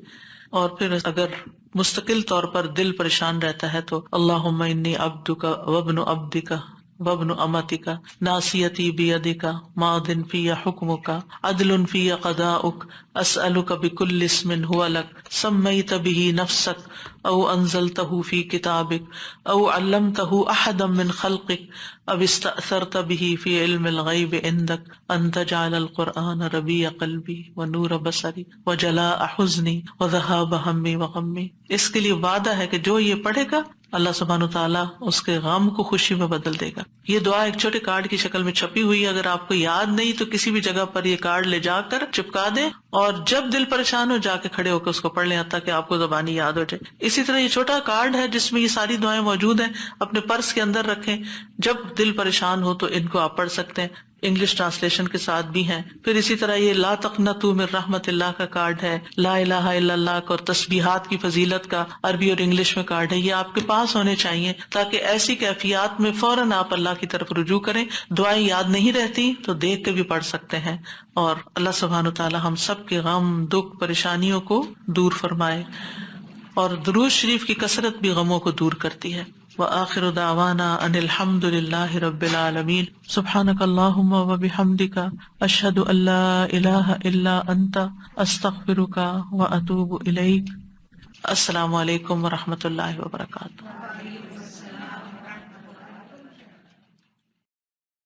اور پھر اگر مستقل طور پر دل پریشان رہتا ہے تو اللہم انی عبدک وابن عبدک وابن امتک ناصیتی بیدک ماض فی حکمک عدل فی قضاؤک اسألک بکل اسم هو لک سمیت بہ نفسک او انزلتہ فی کتابک او علمتہ احدا من خلقک او استأثرت بہ فی علم الغیب عندک ان تجعل القرآن ربیع قلبی ونور بصری وجلاء حزنی وذہاب ہمی وغمی. اس کے لیے وعدہ ہے کہ جو یہ پڑھے گا اللہ سبحانہ وتعالیٰ اس کے غم کو خوشی میں بدل دے گا. یہ دعا ایک چھوٹے کارڈ کی شکل میں چھپی ہوئی ہے، اگر آپ کو یاد نہیں تو کسی بھی جگہ پر یہ کارڈ لے جا کر چپکا دیں اور جب دل پریشان ہو جا کے کھڑے ہو کے اس کو پڑھ لیں حتیٰ کہ آپ کو زبانی یاد ہو جائے. اسی طرح یہ چھوٹا کارڈ ہے جس میں یہ ساری دعائیں موجود ہیں، اپنے پرس کے اندر رکھیں، جب دل پریشان ہو تو ان کو آپ پڑھ سکتے ہیں. انگلش ٹرانسلیشن کے ساتھ بھی ہیں. پھر اسی طرح یہ لا تقنطوا من رحمت اللہ کا کارڈ ہے، لا الہ الا اللہ کا اور تسبیحات کی فضیلت کا عربی اور انگلش میں کارڈ ہے. یہ آپ کے پاس ہونے چاہیے تاکہ ایسی کیفیات میں فوراً آپ اللہ کی طرف رجوع کریں. دعائیں یاد نہیں رہتی تو دیکھ کے بھی پڑھ سکتے ہیں. اور اللہ سبحانہ وتعالی ہم سب کے غم، دکھ، پریشانیوں کو دور فرمائے. اور درود شریف کی کثرت بھی غموں کو دور کرتی ہے. وآخر دعوانا ان الحمد للہ رب العالمین. سبحانک اللہم وبحمدک اشہد ان لا الہ الا انت استغفرک واتوب الیک. السلام علیکم ورحمۃ اللہ وبرکاتہ.